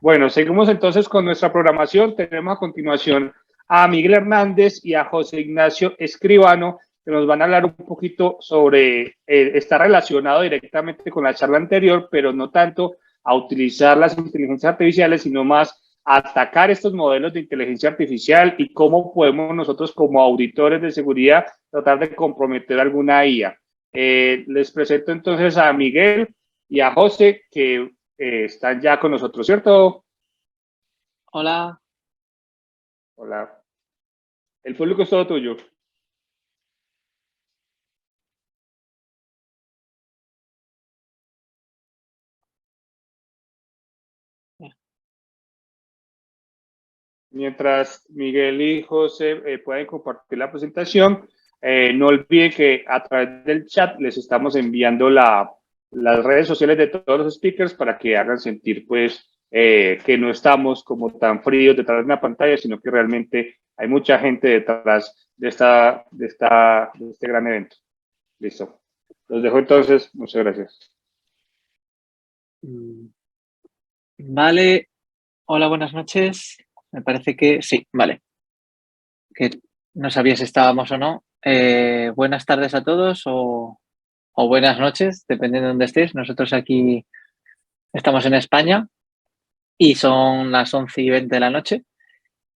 Bueno, seguimos entonces con nuestra programación. Tenemos a continuación a Miguel Hernández y a José Ignacio Escribano, que nos van a hablar un poquito sobre, está relacionado directamente con la charla anterior, pero no tanto a utilizar las inteligencias artificiales, sino más a atacar estos modelos de inteligencia artificial y cómo podemos nosotros como auditores de seguridad tratar de comprometer alguna IA. Les presento entonces a Miguel y a José, que están ya con nosotros, ¿cierto? Hola. Hola. El público es todo tuyo. Mientras Miguel y José pueden compartir la presentación, no olviden que a través del chat les estamos enviando las redes sociales de todos los speakers para que hagan sentir pues que no estamos como tan fríos detrás de una pantalla, sino que realmente hay mucha gente detrás de este gran evento. Listo. Los dejo entonces. Muchas gracias. Vale. Hola, buenas noches. Me parece que sí, vale. Que no sabía si estábamos o no. Buenas tardes a todos o buenas noches, dependiendo de dónde estés. Nosotros aquí estamos en España y son las 11:20 de la noche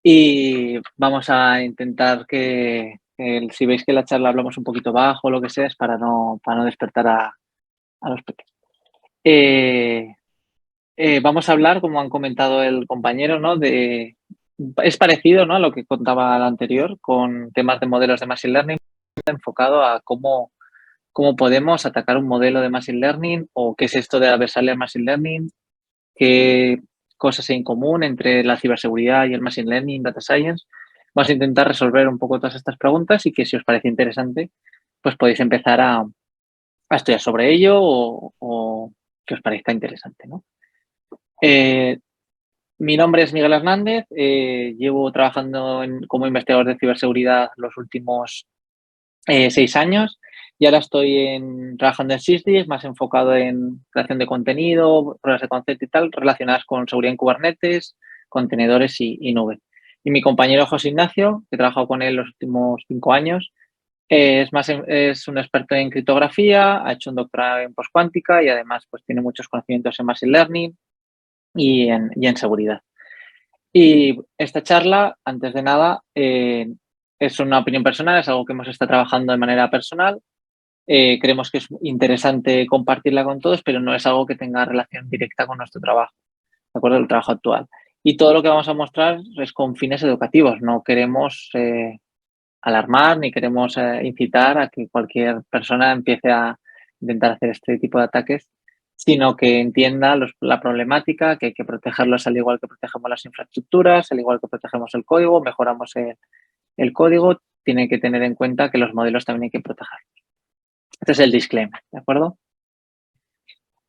y vamos a intentar si veis que la charla hablamos un poquito bajo o lo que sea, es para no despertar a los peques. Vamos a hablar, como han comentado el compañero, ¿no? Es parecido, ¿no?, a lo que contaba al anterior, con temas de modelos de Machine Learning, enfocado a cómo podemos atacar un modelo de Machine Learning o qué es esto de adversarial Machine Learning, qué cosas hay en común entre la ciberseguridad y el Machine Learning, Data Science. Vamos a intentar resolver un poco todas estas preguntas y que si os parece interesante, pues podéis empezar a estudiar sobre ello o que os parezca interesante, ¿no? Mi nombre es Miguel Hernández, llevo trabajando como investigador de ciberseguridad los últimos 6 años y ahora estoy trabajando en Sysdig, más enfocado en creación de contenido, pruebas de concepto y tal, relacionadas con seguridad en Kubernetes, contenedores y nube. Y mi compañero José Ignacio, que he trabajado con él los últimos 5 años, es un experto en criptografía, ha hecho un doctorado en postcuántica y además pues, tiene muchos conocimientos en Machine Learning y en seguridad. Y esta charla, antes de nada, es una opinión personal, es algo que hemos estado trabajando de manera personal. Creemos que es interesante compartirla con todos, pero no es algo que tenga relación directa con nuestro trabajo, ¿de acuerdo? El trabajo actual. Y todo lo que vamos a mostrar es con fines educativos. No queremos alarmar ni queremos incitar a que cualquier persona empiece a intentar hacer este tipo de ataques, sino que entienda la problemática, que hay que protegerlos al igual que protegemos las infraestructuras, al igual que protegemos el código, mejoramos el código, tiene que tener en cuenta que los modelos también hay que protegerlos. Este es el disclaimer, ¿de acuerdo?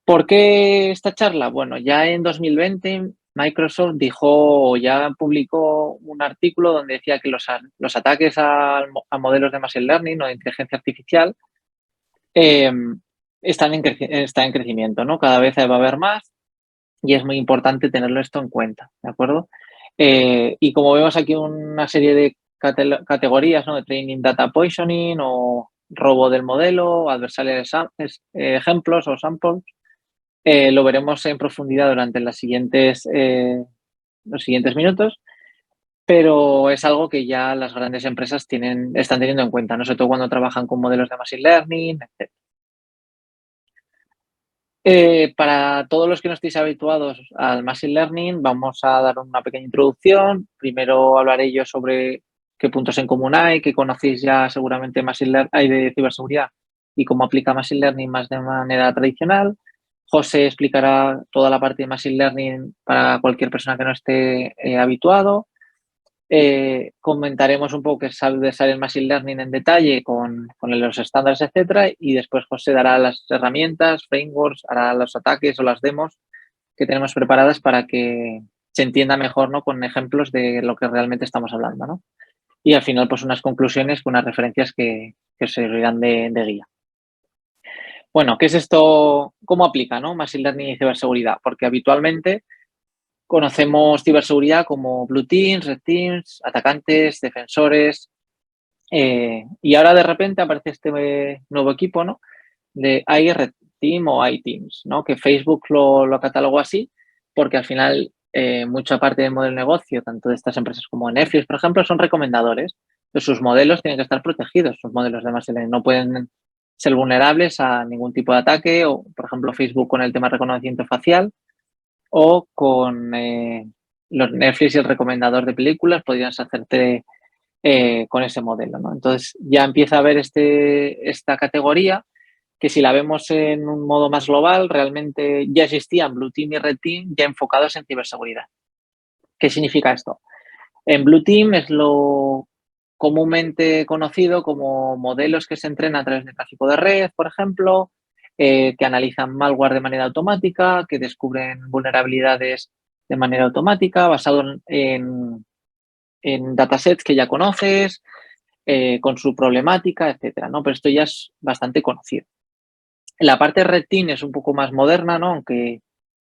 ¿Por qué esta charla? Bueno, ya en 2020 Microsoft ya publicó un artículo donde decía que los ataques a modelos de Machine Learning o de inteligencia artificial están en crecimiento, ¿no? Cada vez va a haber más y es muy importante tenerlo esto en cuenta, ¿de acuerdo? Y como vemos aquí una serie de categorías, ¿no? De training data poisoning o robo del modelo, adversarial ejemplos o samples, lo veremos en profundidad durante los siguientes minutos, pero es algo que ya las grandes empresas están teniendo en cuenta, ¿no? Sobre todo cuando trabajan con modelos de Machine Learning, etc. Para todos los que no estéis habituados al Machine Learning, vamos a dar una pequeña introducción. Primero hablaré yo sobre qué puntos en común hay, que conocéis ya seguramente hay de ciberseguridad y cómo aplica Machine Learning más de manera tradicional. José explicará toda la parte de Machine Learning para cualquier persona que no esté habituado. Comentaremos un poco qué es el Machine Learning en detalle con los estándares, etcétera, y después José dará las herramientas, frameworks, hará los ataques o las demos que tenemos preparadas para que se entienda mejor, ¿no?, con ejemplos de lo que realmente estamos hablando, ¿no? Y al final, pues unas conclusiones, unas referencias que os servirán de guía. Bueno, ¿qué es esto? ¿Cómo aplica, no, Machine Learning y ciberseguridad? Porque habitualmente conocemos ciberseguridad como Blue Teams, Red Teams, atacantes, defensores, y ahora de repente aparece este nuevo equipo, ¿no? De Red Team o iTeams, ¿no? Que Facebook lo catalogó así porque al final mucha parte del modelo de negocio, tanto de estas empresas como Netflix, por ejemplo, son recomendadores. Entonces, sus modelos tienen que estar protegidos, sus modelos de machine learning no pueden ser vulnerables a ningún tipo de ataque, o por ejemplo Facebook con el tema de reconocimiento facial, o con los Netflix y el recomendador de películas podrían hacerte con ese modelo, ¿no? Entonces ya empieza a haber esta categoría que, si la vemos en un modo más global, realmente ya existían Blue Team y Red Team ya enfocados en ciberseguridad. ¿Qué significa esto? En Blue Team es lo comúnmente conocido como modelos que se entrenan a través de tráfico de red, por ejemplo, que analizan malware de manera automática, que descubren vulnerabilidades de manera automática, basado en datasets que ya conoces, con su problemática, etcétera, ¿no? Pero esto ya es bastante conocido. La parte Red Team es un poco más moderna, ¿no? Aunque,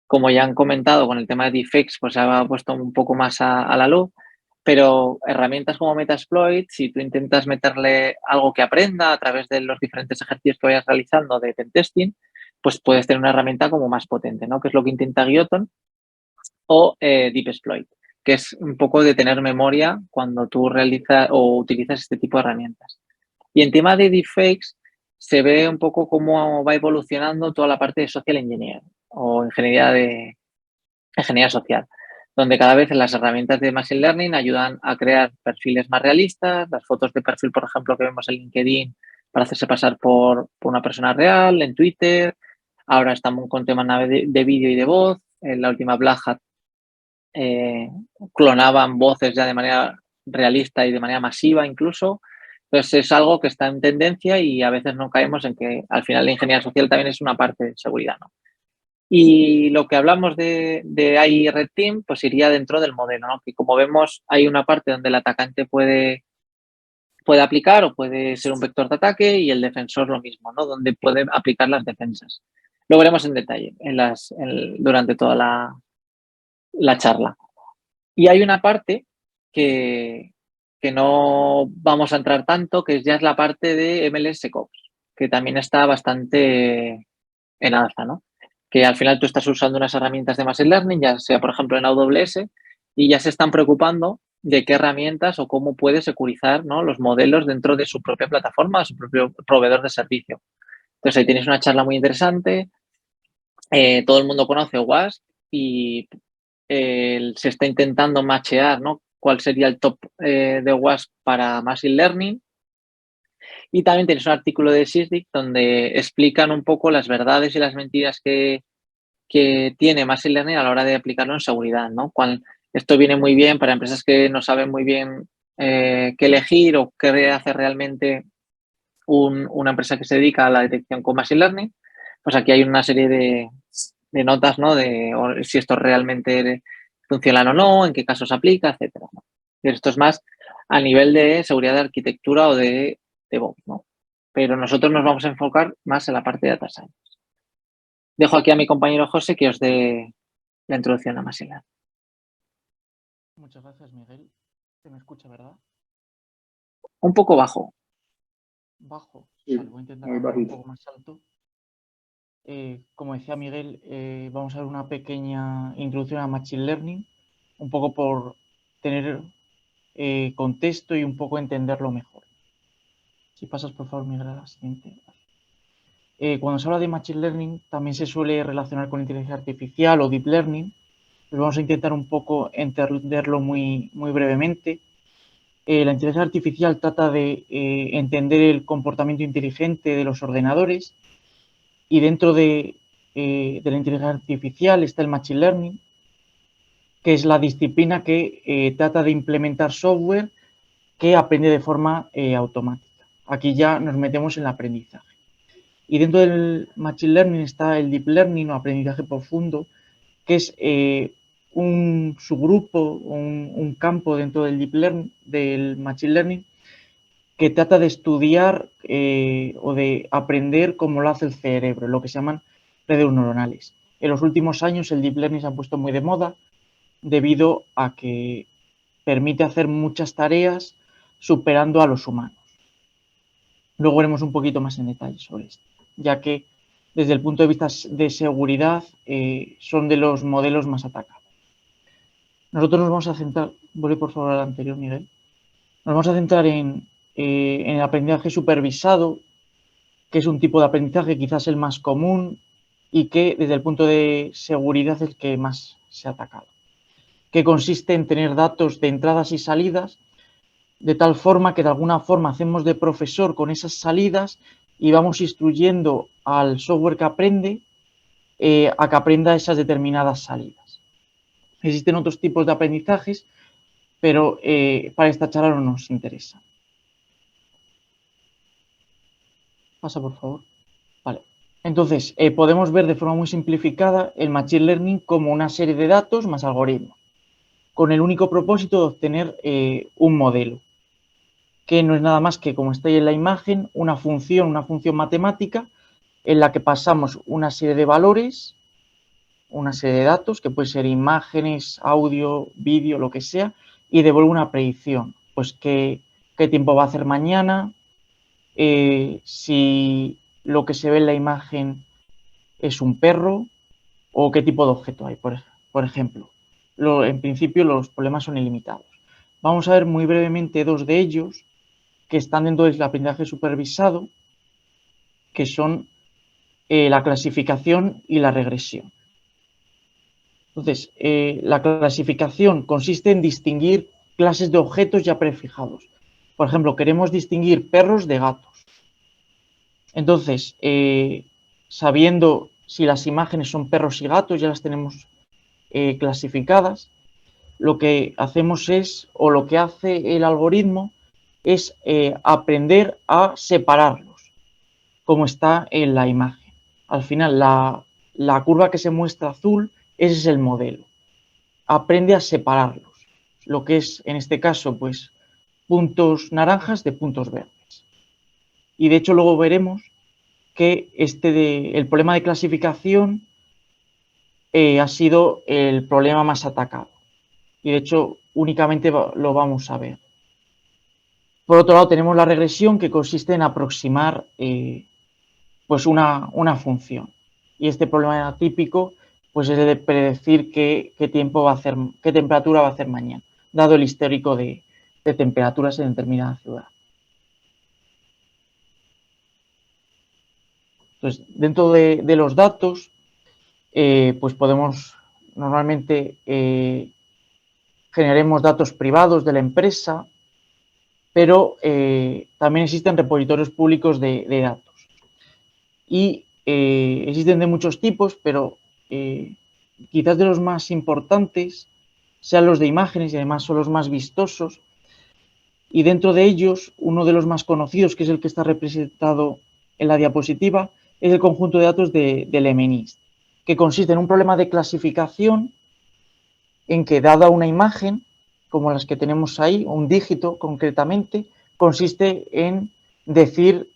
como ya han comentado, con el tema de deepfakes, pues se ha puesto un poco más a la luz. Pero herramientas como Metasploit, si tú intentas meterle algo que aprenda a través de los diferentes ejercicios que vayas realizando de pentesting, pues puedes tener una herramienta como más potente, ¿no? Que es lo que intenta Guilloton, o Deepsploit, que es un poco de tener memoria cuando tú realizas o utilizas este tipo de herramientas. Y en tema de deepfakes, se ve un poco cómo va evolucionando toda la parte de social engineering o ingeniería social, donde cada vez las herramientas de machine learning ayudan a crear perfiles más realistas, las fotos de perfil, por ejemplo, que vemos en LinkedIn para hacerse pasar por una persona real, en Twitter. Ahora estamos con temas de vídeo y de voz. En la última Black Hat clonaban voces ya de manera realista y de manera masiva incluso. Entonces es algo que está en tendencia y a veces no caemos en que al final la ingeniería social también es una parte de seguridad, ¿no? Y lo que hablamos de AI Red Team, pues iría dentro del modelo, ¿no? Que como vemos, hay una parte donde el atacante puede aplicar o puede ser un vector de ataque, y el defensor lo mismo, ¿no? Donde puede aplicar las defensas. Lo veremos en detalle durante toda la charla. Y hay una parte que no vamos a entrar tanto, que ya es la parte de MLSecOps, que también está bastante en alza, ¿no? Que al final tú estás usando unas herramientas de machine learning, ya sea, por ejemplo, en AWS, y ya se están preocupando de qué herramientas o cómo puede securizar, ¿no?, los modelos dentro de su propia plataforma, su propio proveedor de servicio. Entonces ahí tienes una charla muy interesante. Todo el mundo conoce OWASP y se está intentando machear, ¿no?, cuál sería el top de OWASP para machine learning. Y también tienes un artículo de SysDic donde explican un poco las verdades y las mentiras que tiene Machine Learning a la hora de aplicarlo en seguridad, ¿no? Esto viene muy bien para empresas que no saben muy bien qué elegir o qué hace realmente una empresa que se dedica a la detección con Machine Learning. Pues aquí hay una serie de notas, ¿no?, de si esto realmente funciona o no, en qué casos se aplica, etcétera, ¿no? Y esto es más a nivel de seguridad de arquitectura o de DevOps, ¿no? Pero nosotros nos vamos a enfocar más en la parte de data science. Dejo aquí a mi compañero José que os dé la introducción a Machine Learning. Muchas gracias, Miguel. ¿Se me escucha, verdad? Un poco bajo. Bajo. Sí, Vale, voy a intentar muy hablar un bajito. poco más alto. Como decía Miguel, vamos a ver una pequeña introducción a Machine Learning, un poco por tener contexto y un poco entenderlo mejor. Si pasas, por favor, Miguel, a la siguiente. Cuando se habla de Machine Learning, también se suele relacionar con inteligencia artificial o Deep Learning. Pues vamos a intentar un poco entenderlo muy brevemente. La inteligencia artificial trata de entender el comportamiento inteligente de los ordenadores, y dentro de la inteligencia artificial está el Machine Learning, que es la disciplina que trata de implementar software que aprende de forma automática. Aquí ya nos metemos en el aprendizaje. Y dentro del Machine Learning está el Deep Learning o aprendizaje profundo, que es un subgrupo, un campo dentro del Deep Learning, del Machine Learning, que trata de estudiar o de aprender cómo lo hace el cerebro, lo que se llaman redes neuronales. En los últimos años el Deep Learning se ha puesto muy de moda debido a que permite hacer muchas tareas superando a los humanos. Luego veremos un poquito más en detalle sobre esto, ya que desde el punto de vista de seguridad son de los modelos más atacados. Nosotros nos vamos a centrar, vuelve por favor al anterior, Miguel. Nos vamos a centrar en el aprendizaje supervisado, que es un tipo de aprendizaje quizás el más común y que desde el punto de seguridad es el que más se ha atacado, que consiste en tener datos de entradas y salidas de tal forma que de alguna forma hacemos de profesor con esas salidas y vamos instruyendo al software que aprende a que aprenda esas determinadas salidas. Existen otros tipos de aprendizajes, pero para esta charla no nos interesa. Pasa, por favor. Vale. Entonces, podemos ver de forma muy simplificada el Machine Learning como una serie de datos más algoritmos, con el único propósito de obtener un modelo, que no es nada más que, como está ahí en la imagen, una función matemática en la que pasamos una serie de valores, una serie de datos, que pueden ser imágenes, audio, vídeo, lo que sea, y devuelve una predicción. Pues qué tiempo va a hacer mañana, si lo que se ve en la imagen es un perro o qué tipo de objeto hay, por ejemplo. En principio los problemas son ilimitados. Vamos a ver muy brevemente dos de ellos que están dentro del aprendizaje supervisado, que son la clasificación y la regresión. Entonces, la clasificación consiste en distinguir clases de objetos ya prefijados. Por ejemplo, queremos distinguir perros de gatos. Entonces, sabiendo si las imágenes son perros y gatos, ya las tenemos clasificadas, lo que hacemos es, o lo que hace el algoritmo, es aprender a separarlos, como está en la imagen. Al final, la curva que se muestra azul, ese es el modelo. Aprende a separarlos, lo que es, en este caso, pues, puntos naranjas de puntos verdes. Y de hecho luego veremos que el problema de clasificación ha sido el problema más atacado. Y de hecho únicamente lo vamos a ver. Por otro lado tenemos la regresión, que consiste en aproximar pues una función. Y este problema típico pues es el de predecir qué temperatura va a hacer mañana, dado el histórico de temperaturas en determinada ciudad. Entonces, dentro de los datos, pues podemos normalmente generaremos datos privados de la empresa, pero también existen repositorios públicos de datos. Y existen de muchos tipos, pero quizás de los más importantes sean los de imágenes y además son los más vistosos. Y dentro de ellos, uno de los más conocidos, que es el que está representado en la diapositiva, es el conjunto de datos del MNIST, que consiste en un problema de clasificación en que, dada una imagen, como las que tenemos ahí, un dígito concretamente, consiste en decir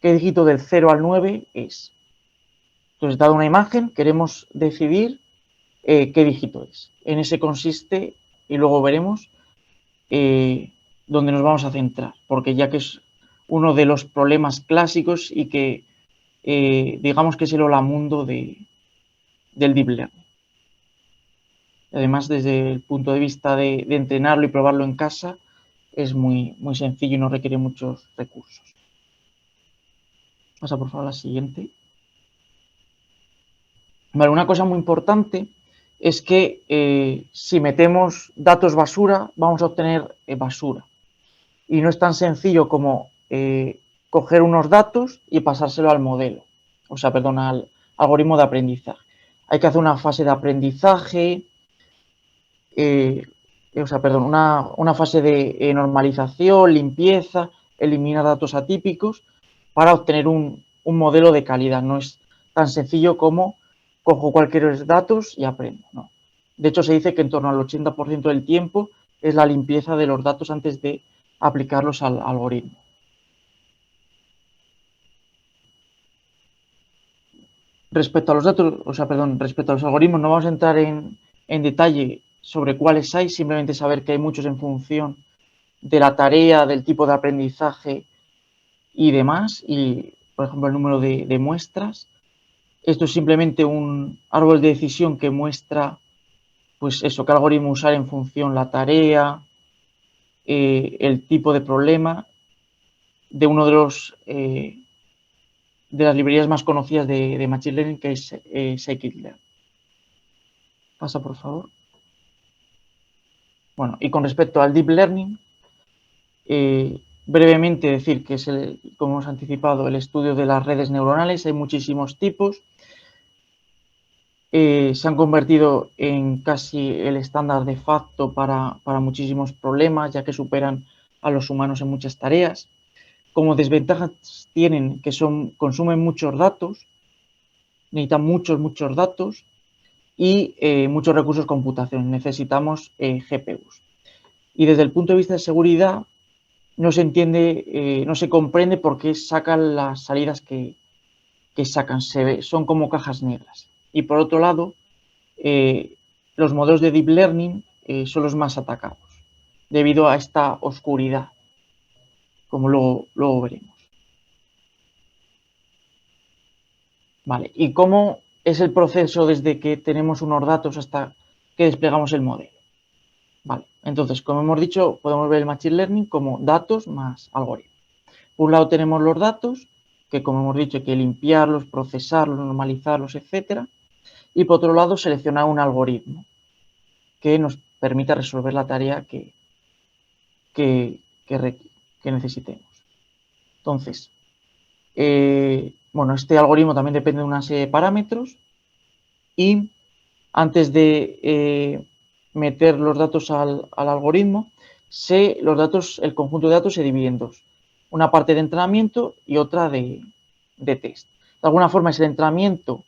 qué dígito del 0 al 9 es. Entonces, dada una imagen, queremos decidir qué dígito es. En ese consiste, y luego veremos, dónde nos vamos a centrar, porque ya que es uno de los problemas clásicos y que digamos que es el holamundo del Deep Learning. Además, desde el punto de vista de entrenarlo y probarlo en casa, es muy sencillo y no requiere muchos recursos. Pasa por favor a la siguiente. Vale, una cosa muy importante es que si metemos datos basura, vamos a obtener basura. Y no es tan sencillo como coger unos datos y pasárselo al modelo, al algoritmo de aprendizaje. Hay que hacer una fase de aprendizaje, una fase de normalización, limpieza, eliminar datos atípicos para obtener un modelo de calidad. No es tan sencillo como cojo cualquier datos y aprendo, ¿no? De hecho, se dice que en torno al 80% del tiempo es la limpieza de los datos antes de aplicarlos al algoritmo. Respecto a los datos, respecto a los algoritmos, no vamos a entrar en detalle sobre cuáles hay, simplemente saber que hay muchos en función de la tarea, del tipo de aprendizaje y demás, y por ejemplo el número de muestras. Esto es simplemente un árbol de decisión que muestra, pues eso, qué algoritmo usar en función la tarea, el tipo de problema de uno de los de las librerías más conocidas de Machine Learning, que es Scikit-learn. Pasa, por favor. Bueno, y con respecto al Deep Learning, brevemente decir que es, como hemos anticipado, el estudio de las redes neuronales. Hay muchísimos tipos. Se han convertido en casi el estándar de facto para muchísimos problemas, ya que superan a los humanos en muchas tareas. Como desventajas tienen que consumen muchos datos, necesitan muchos datos y muchos recursos computacionales. Necesitamos GPUs. Y desde el punto de vista de seguridad, no se entiende, no se comprende por qué sacan las salidas que sacan. Son como cajas negras. Y por otro lado, los modelos de Deep Learning son los más atacados, debido a esta oscuridad, como luego veremos. Vale, ¿y cómo es el proceso desde que tenemos unos datos hasta que desplegamos el modelo? Vale, entonces, como hemos dicho, podemos ver el Machine Learning como datos más algoritmos. Por un lado tenemos los datos, que como hemos dicho hay que limpiarlos, procesarlos, normalizarlos, etcétera. Y por otro lado, seleccionar un algoritmo que nos permita resolver la tarea que necesitemos. Entonces, bueno, este algoritmo también depende de una serie de parámetros y antes de meter los datos al algoritmo, el conjunto de datos se divide en dos. Una parte de entrenamiento y otra de test. De alguna forma es el entrenamiento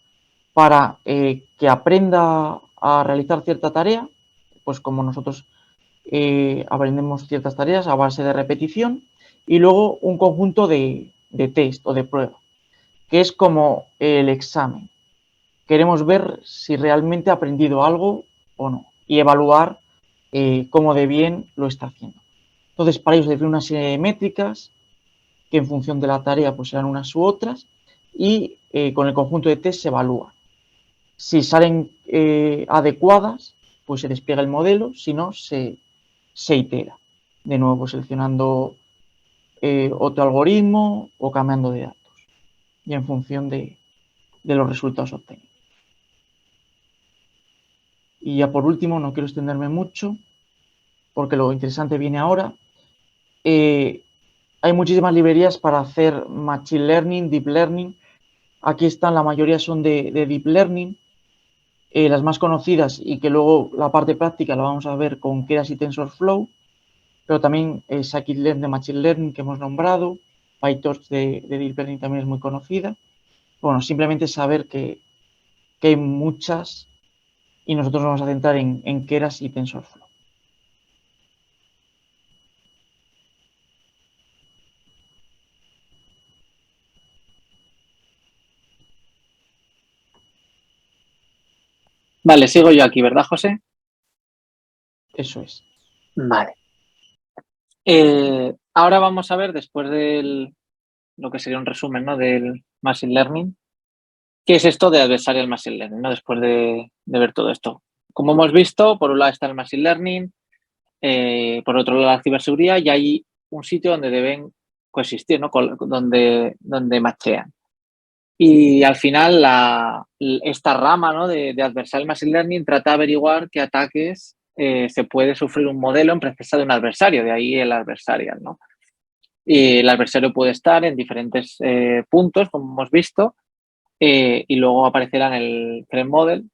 para que aprenda a realizar cierta tarea, pues como nosotros aprendemos ciertas tareas a base de repetición, y luego un conjunto de test o de prueba, que es como el examen. Queremos ver si realmente ha aprendido algo o no y evaluar cómo de bien lo está haciendo. Entonces, para ello se define una serie de métricas que en función de la tarea pues serán unas u otras y con el conjunto de test se evalúa. Si salen adecuadas, pues se despliega el modelo, si no, se itera. De nuevo, seleccionando otro algoritmo o cambiando de datos. Y en función de los resultados obtenidos. Y ya por último, no quiero extenderme mucho, porque lo interesante viene ahora. Hay muchísimas librerías para hacer Machine Learning, Deep Learning. Aquí están, la mayoría son de Deep Learning. Las más conocidas y que luego la parte práctica la vamos a ver con Keras y TensorFlow, pero también Scikit-learn de Machine Learning que hemos nombrado, PyTorch de Deep Learning también es muy conocida. Bueno, simplemente saber que hay muchas y nosotros nos vamos a centrar en Keras y TensorFlow. Vale, sigo yo aquí, ¿verdad, José? Eso es. Vale. Ahora vamos a ver, después de lo que sería un resumen, ¿no?, del Machine Learning, ¿qué es esto de Adversarial Machine Learning, ¿no?, después de ver todo esto? Como hemos visto, por un lado está el Machine Learning, por otro lado la ciberseguridad, y hay un sitio donde deben coexistir, ¿no?, donde machean. Y al final esta rama, ¿no?, de Adversarial Machine Learning trata de averiguar qué ataques se puede sufrir un modelo en presencia de un adversario, de ahí el adversarial, ¿no? Y el adversario puede estar en diferentes puntos, como hemos visto, y luego aparecerá en el threat model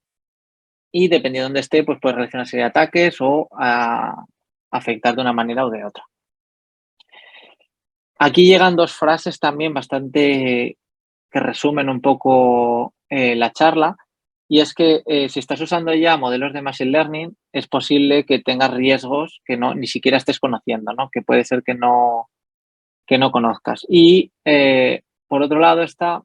y dependiendo de dónde esté, pues puede realizar una serie de ataques o afectar de una manera o de otra. Aquí llegan dos frases también bastante que resumen un poco la charla, y es que si estás usando ya modelos de Machine Learning, es posible que tengas riesgos que ni siquiera estés conociendo, ¿no?, que puede ser que no conozcas. Y por otro lado está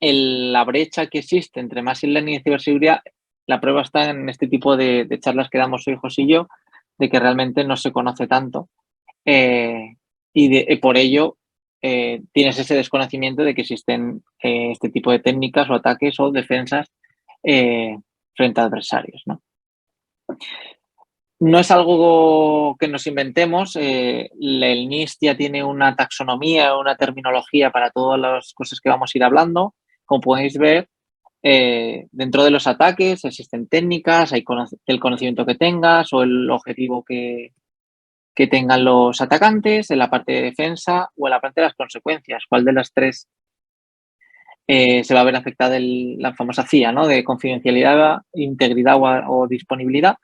la brecha que existe entre Machine Learning y ciberseguridad la prueba está en este tipo de charlas que damos hoy, José y yo, de que realmente no se conoce tanto y por ello tienes ese desconocimiento de que existen este tipo de técnicas o ataques o defensas frente a adversarios, ¿no? No es algo que nos inventemos. El NIST ya tiene una taxonomía, una terminología para todas las cosas que vamos a ir hablando. Como podéis ver, dentro de los ataques existen técnicas, hay el conocimiento que tengas o el objetivo que tengan los atacantes, en la parte de defensa o en la parte de las consecuencias. ¿Cuál de las tres se va a ver afectada la famosa CIA, ¿no? De confidencialidad, integridad o disponibilidad?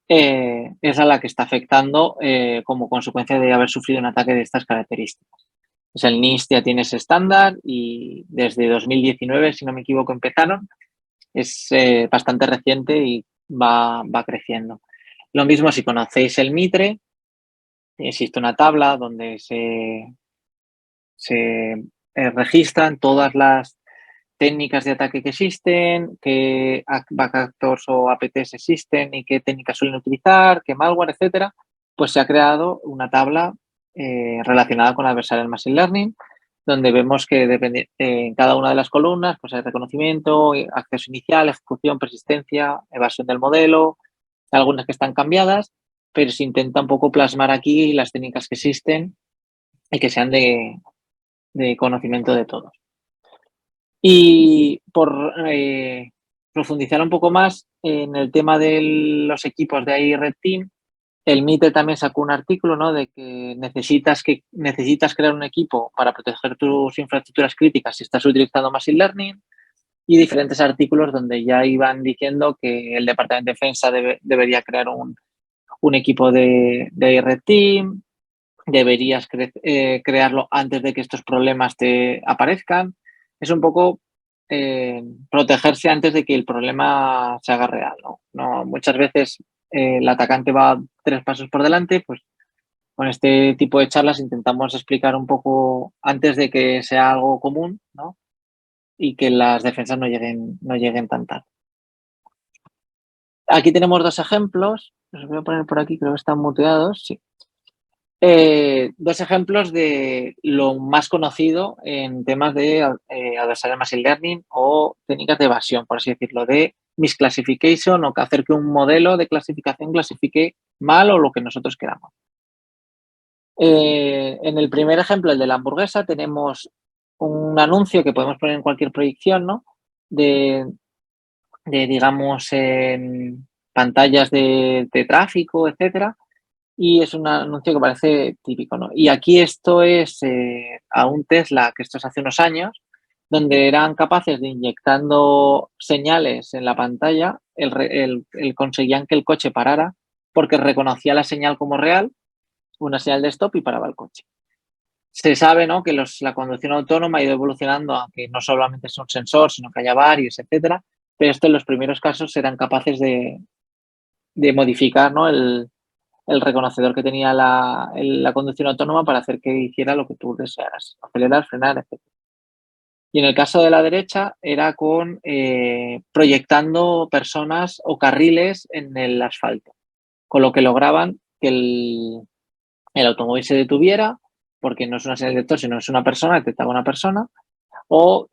Es a la que está afectando como consecuencia de haber sufrido un ataque de estas características. Pues el NIST ya tiene ese estándar y desde 2019, si no me equivoco, empezaron. Es bastante reciente y va creciendo. Lo mismo si conocéis el MITRE, existe una tabla donde se registran todas las técnicas de ataque que existen, qué backactors o APTs existen y qué técnicas suelen utilizar, qué malware, etcétera. Pues se ha creado una tabla relacionada con Adversarial Machine Learning, donde vemos que en cada una de las columnas pues hay reconocimiento, acceso inicial, ejecución, persistencia, evasión del modelo, algunas que están cambiadas, pero se intenta un poco plasmar aquí las técnicas que existen y que sean de conocimiento de todos. Y por profundizar un poco más en el tema de los equipos de AI Red Team, el MITRE también sacó un artículo, ¿no? De que necesitas crear un equipo para proteger tus infraestructuras críticas si estás utilizando Machine Learning, y diferentes artículos donde ya iban diciendo que el Departamento de Defensa debería crear un equipo de AI Red Team, deberías crearlo antes de que estos problemas te aparezcan. Es un poco protegerse antes de que el problema se haga real, ¿no? Muchas veces el atacante va 3 pasos por delante, pues con este tipo de charlas intentamos explicar un poco antes de que sea algo común, ¿no? Y que las defensas no lleguen tan tarde. Aquí tenemos 2 ejemplos, los voy a poner por aquí, creo que están muteados, sí. 2 ejemplos de lo más conocido en temas de Adversarial Machine Learning o técnicas de evasión, por así decirlo, de misclassification o que hacer que un modelo de clasificación clasifique mal o lo que nosotros queramos. En el primer ejemplo, el de la hamburguesa, tenemos un anuncio que podemos poner en cualquier proyección, ¿no? De digamos, en pantallas de tráfico, etcétera. Y es un anuncio que parece típico, ¿no? Y aquí esto es a un Tesla, que esto es hace unos años, donde eran capaces de, inyectando señales en la pantalla, conseguían que el coche parara porque reconocía la señal como real, una señal de stop, y paraba el coche. Se sabe, ¿no?, que la conducción autónoma ha ido evolucionando a que no solamente es un sensor, sino que haya varios, etcétera, pero esto en los primeros casos eran capaces de modificar, ¿no?, el reconocedor que tenía la conducción autónoma para hacer que hiciera lo que tú desearas, acelerar, frenar, etc. Y en el caso de la derecha era con proyectando personas o carriles en el asfalto, con lo que lograban que el automóvil se detuviera, porque no es una señal de detector, sino es una persona, detectaba una persona, o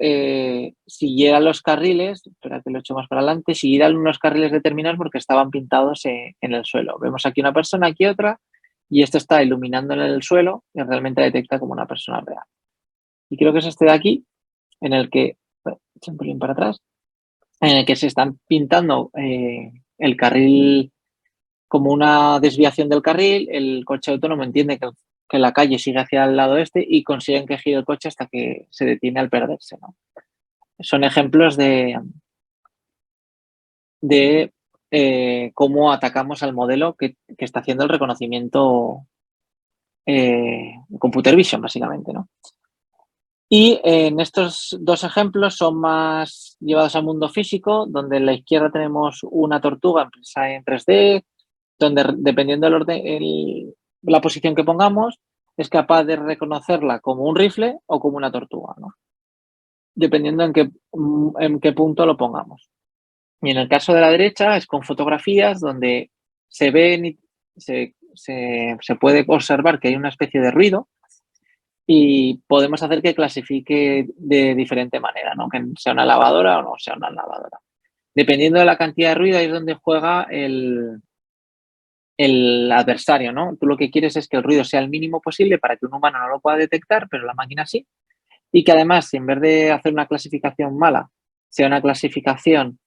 siguiera los carriles, espera que lo he hecho más para adelante, siguieran unos carriles determinados porque estaban pintados en el suelo. Vemos aquí una persona, aquí otra, y esto está iluminando en el suelo y realmente detecta como una persona real. Y creo que es este de aquí, en el que, echa un pelín para atrás, en el que se están pintando el carril como una desviación del carril, el coche autónomo entiende que la calle sigue hacia el lado este y consiguen que gire el coche hasta que se detiene al perderse, ¿no? Son ejemplos de cómo atacamos al modelo que está haciendo el reconocimiento computer vision, básicamente, ¿no? Y en estos 2 ejemplos son más llevados al mundo físico, donde en la izquierda tenemos una tortuga impresa en 3D, donde dependiendo del orden, la posición que pongamos, es capaz de reconocerla como un rifle o como una tortuga, ¿no? Dependiendo en qué punto lo pongamos. Y en el caso de la derecha es con fotografías donde se ven y se puede observar que hay una especie de ruido y podemos hacer que clasifique de diferente manera, ¿no? Que sea una lavadora o no sea una lavadora. Dependiendo de la cantidad de ruido, ahí es donde juega el adversario, ¿no? Tú lo que quieres es que el ruido sea el mínimo posible para que un humano no lo pueda detectar, pero la máquina sí. Y que además, si en vez de hacer una clasificación mala, sea una clasificación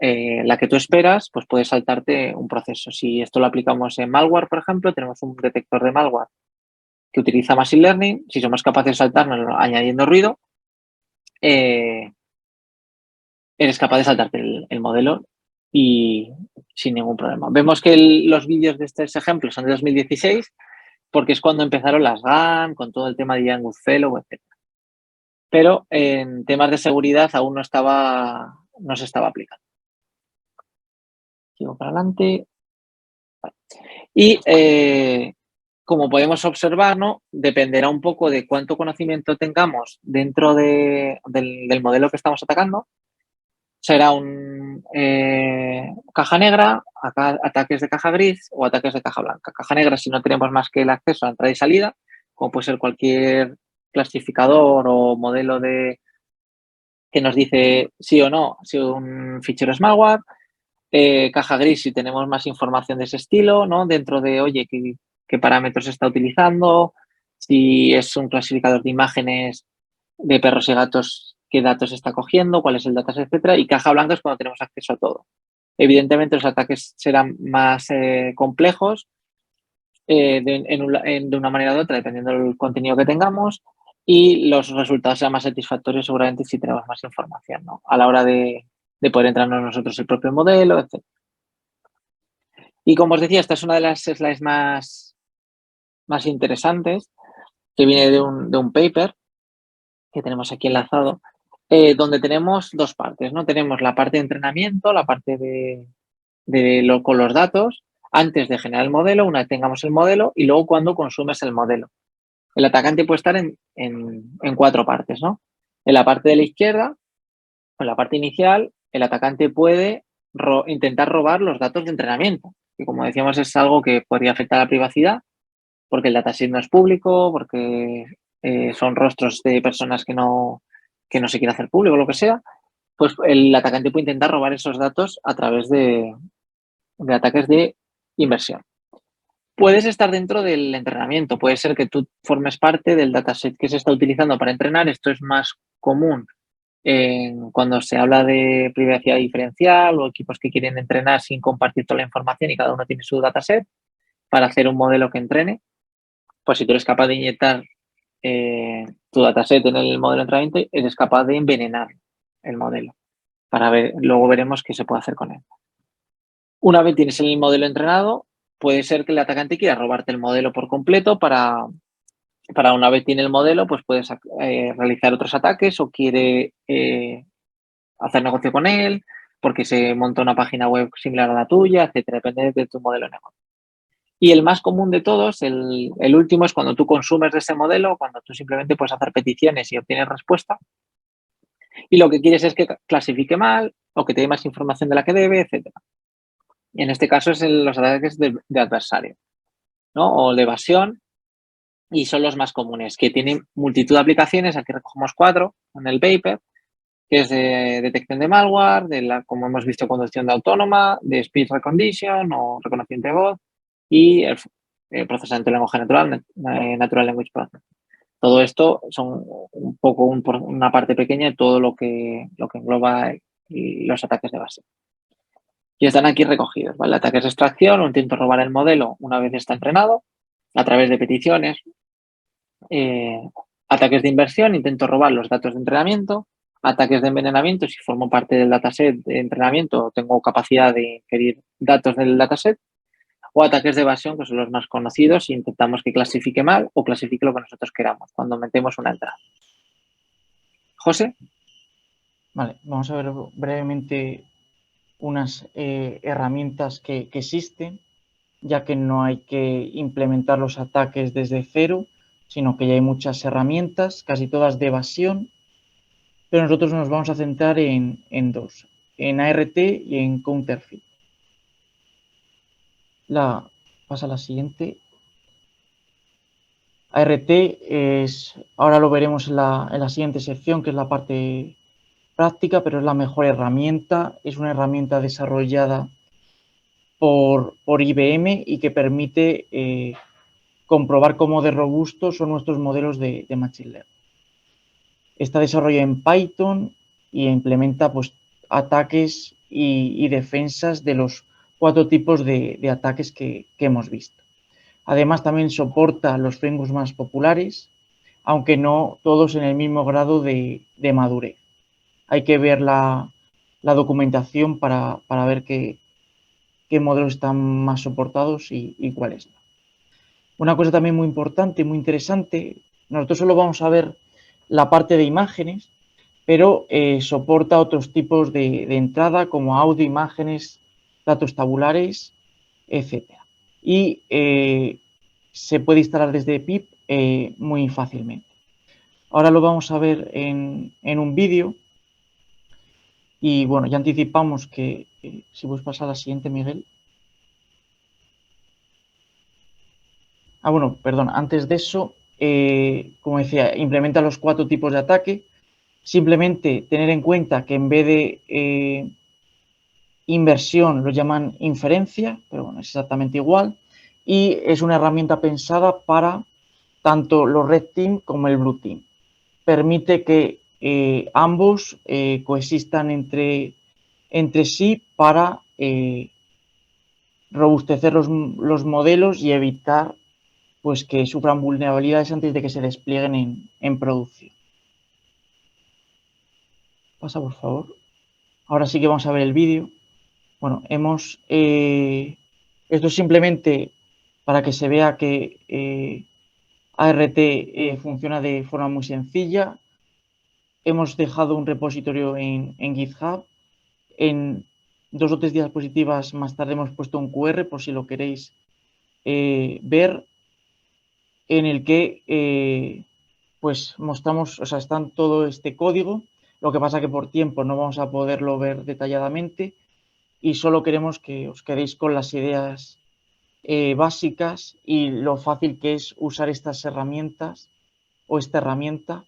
la que tú esperas, pues puedes saltarte un proceso. Si esto lo aplicamos en malware, por ejemplo, tenemos un detector de malware que utiliza Machine Learning. Si somos capaces de saltarnos añadiendo ruido, eres capaz de saltarte el modelo y sin ningún problema. Vemos que los vídeos de estos ejemplos son de 2016 porque es cuando empezaron las GAN, con todo el tema de Ian Goodfellow, etc. Pero en temas de seguridad aún no se estaba aplicando. Sigo para adelante. Y como podemos observar, ¿no? Dependerá un poco de cuánto conocimiento tengamos dentro del modelo que estamos atacando. Será un caja negra, ataques de caja gris o ataques de caja blanca. Caja negra si no tenemos más que el acceso a entrada y salida, como puede ser cualquier clasificador o modelo que nos dice sí o no si un fichero es malware. Caja gris si tenemos más información de ese estilo, ¿no? Dentro de, oye, qué parámetros está utilizando, si es un clasificador de imágenes de perros y gatos, qué datos está cogiendo, cuál es el dataset, etcétera. Y caja blanca es cuando tenemos acceso a todo. Evidentemente los ataques serán más complejos de una manera u otra, dependiendo del contenido que tengamos, y los resultados serán más satisfactorios seguramente si tenemos más información, ¿no? A la hora de poder entrarnos nosotros el propio modelo, etc. Y como os decía, esta es una de las slides más interesantes, que viene de un paper que tenemos aquí enlazado, donde tenemos dos partes, ¿no? Tenemos la parte de entrenamiento, la parte con los datos, antes de generar el modelo, una vez tengamos el modelo, y luego cuando consumes el modelo. El atacante puede estar en cuatro partes, ¿no? En la parte de la izquierda, en la parte inicial, el atacante puede intentar robar los datos de entrenamiento, que como decíamos es algo que podría afectar a la privacidad, porque el dataset no es público, porque son rostros de personas que no se quiere hacer público, lo que sea, pues el atacante puede intentar robar esos datos a través de ataques de inversión. Puedes estar dentro del entrenamiento, puede ser que tú formes parte del dataset que se está utilizando para entrenar. Esto es más común cuando se habla de privacidad diferencial o equipos que quieren entrenar sin compartir toda la información y cada uno tiene su dataset para hacer un modelo que entrene. Pues si tú eres capaz de inyectar tu dataset en el modelo de entrenamiento, eres capaz de envenenar el modelo. Luego veremos qué se puede hacer con él. Una vez tienes el modelo entrenado, puede ser que el atacante quiera robarte el modelo por completo para una vez tiene el modelo, pues puedes realizar otros ataques o quiere hacer negocio con él porque se monta una página web similar a la tuya, etcétera, depende de tu modelo de negocio. Y el más común de todos, el último, es cuando tú consumes de ese modelo, cuando tú simplemente puedes hacer peticiones y obtienes respuesta. Y lo que quieres es que clasifique mal o que te dé más información de la que debe, etcétera. Y en este caso es los ataques de adversario, ¿no? O de evasión, y son los más comunes, que tienen multitud de aplicaciones. Aquí recogemos 4 en el paper, que es de detección de malware, como hemos visto, conducción de autónoma, de speech recognition o reconocimiento de voz y el procesamiento de lenguaje natural, natural language processing. Todo esto son un poco una parte pequeña de todo lo que engloba los ataques de base. Y están aquí recogidos, ¿vale? Ataques de extracción o intento robar el modelo una vez está entrenado a través de peticiones. Ataques de inversión, intento robar los datos de entrenamiento. Ataques de envenenamiento, si formo parte del dataset de entrenamiento, tengo capacidad de ingerir datos del dataset. O ataques de evasión, que son los más conocidos, y intentamos que clasifique mal o clasifique lo que nosotros queramos cuando metemos una entrada. José. Vale, vamos a ver brevemente unas herramientas que existen, ya que no hay que implementar los ataques desde cero, sino que ya hay muchas herramientas, casi todas de evasión, pero nosotros nos vamos a centrar en dos. en ART y en Counterfeit. Pasa a la siguiente. ART ahora lo veremos en la siguiente sección, que es la parte práctica, pero es la mejor herramienta. Es una herramienta desarrollada por IBM y que permite comprobar cómo de robustos son nuestros modelos de Machine Learning. Está desarrollada en Python y implementa pues, ataques y defensas de los 4 tipos de ataques que hemos visto. Además, también soporta los frameworks más populares, aunque no todos en el mismo grado de madurez. Hay que ver la documentación para ver qué modelos están más soportados y cuáles no. Una cosa también muy importante, muy interesante, nosotros solo vamos a ver la parte de imágenes, pero soporta otros tipos de entrada como audio, imágenes, datos tabulares, etc. Y se puede instalar desde pip muy fácilmente. Ahora lo vamos a ver en un vídeo. Y bueno, ya anticipamos que, si puedes pasar a la siguiente, Miguel. Bueno, perdón, antes de eso, como decía, implementa los 4 tipos de ataque. Simplemente tener en cuenta que en vez de inversión lo llaman inferencia, pero bueno, es exactamente igual. Y es una herramienta pensada para tanto los Red Team como el Blue Team. Permite que ambos coexistan entre sí para robustecer los modelos y evitar pues, que sufran vulnerabilidades antes de que se desplieguen en producción. Pasa, por favor. Ahora sí que vamos a ver el vídeo. Bueno, esto es simplemente para que se vea que ART funciona de forma muy sencilla. Hemos dejado un repositorio en GitHub. En 2 o 3 diapositivas más tarde hemos puesto un QR por si lo queréis ver, en el que pues mostramos, o sea, está todo este código. Lo que pasa que por tiempo no vamos a poderlo ver detalladamente y solo queremos que os quedéis con las ideas básicas y lo fácil que es usar estas herramientas o esta herramienta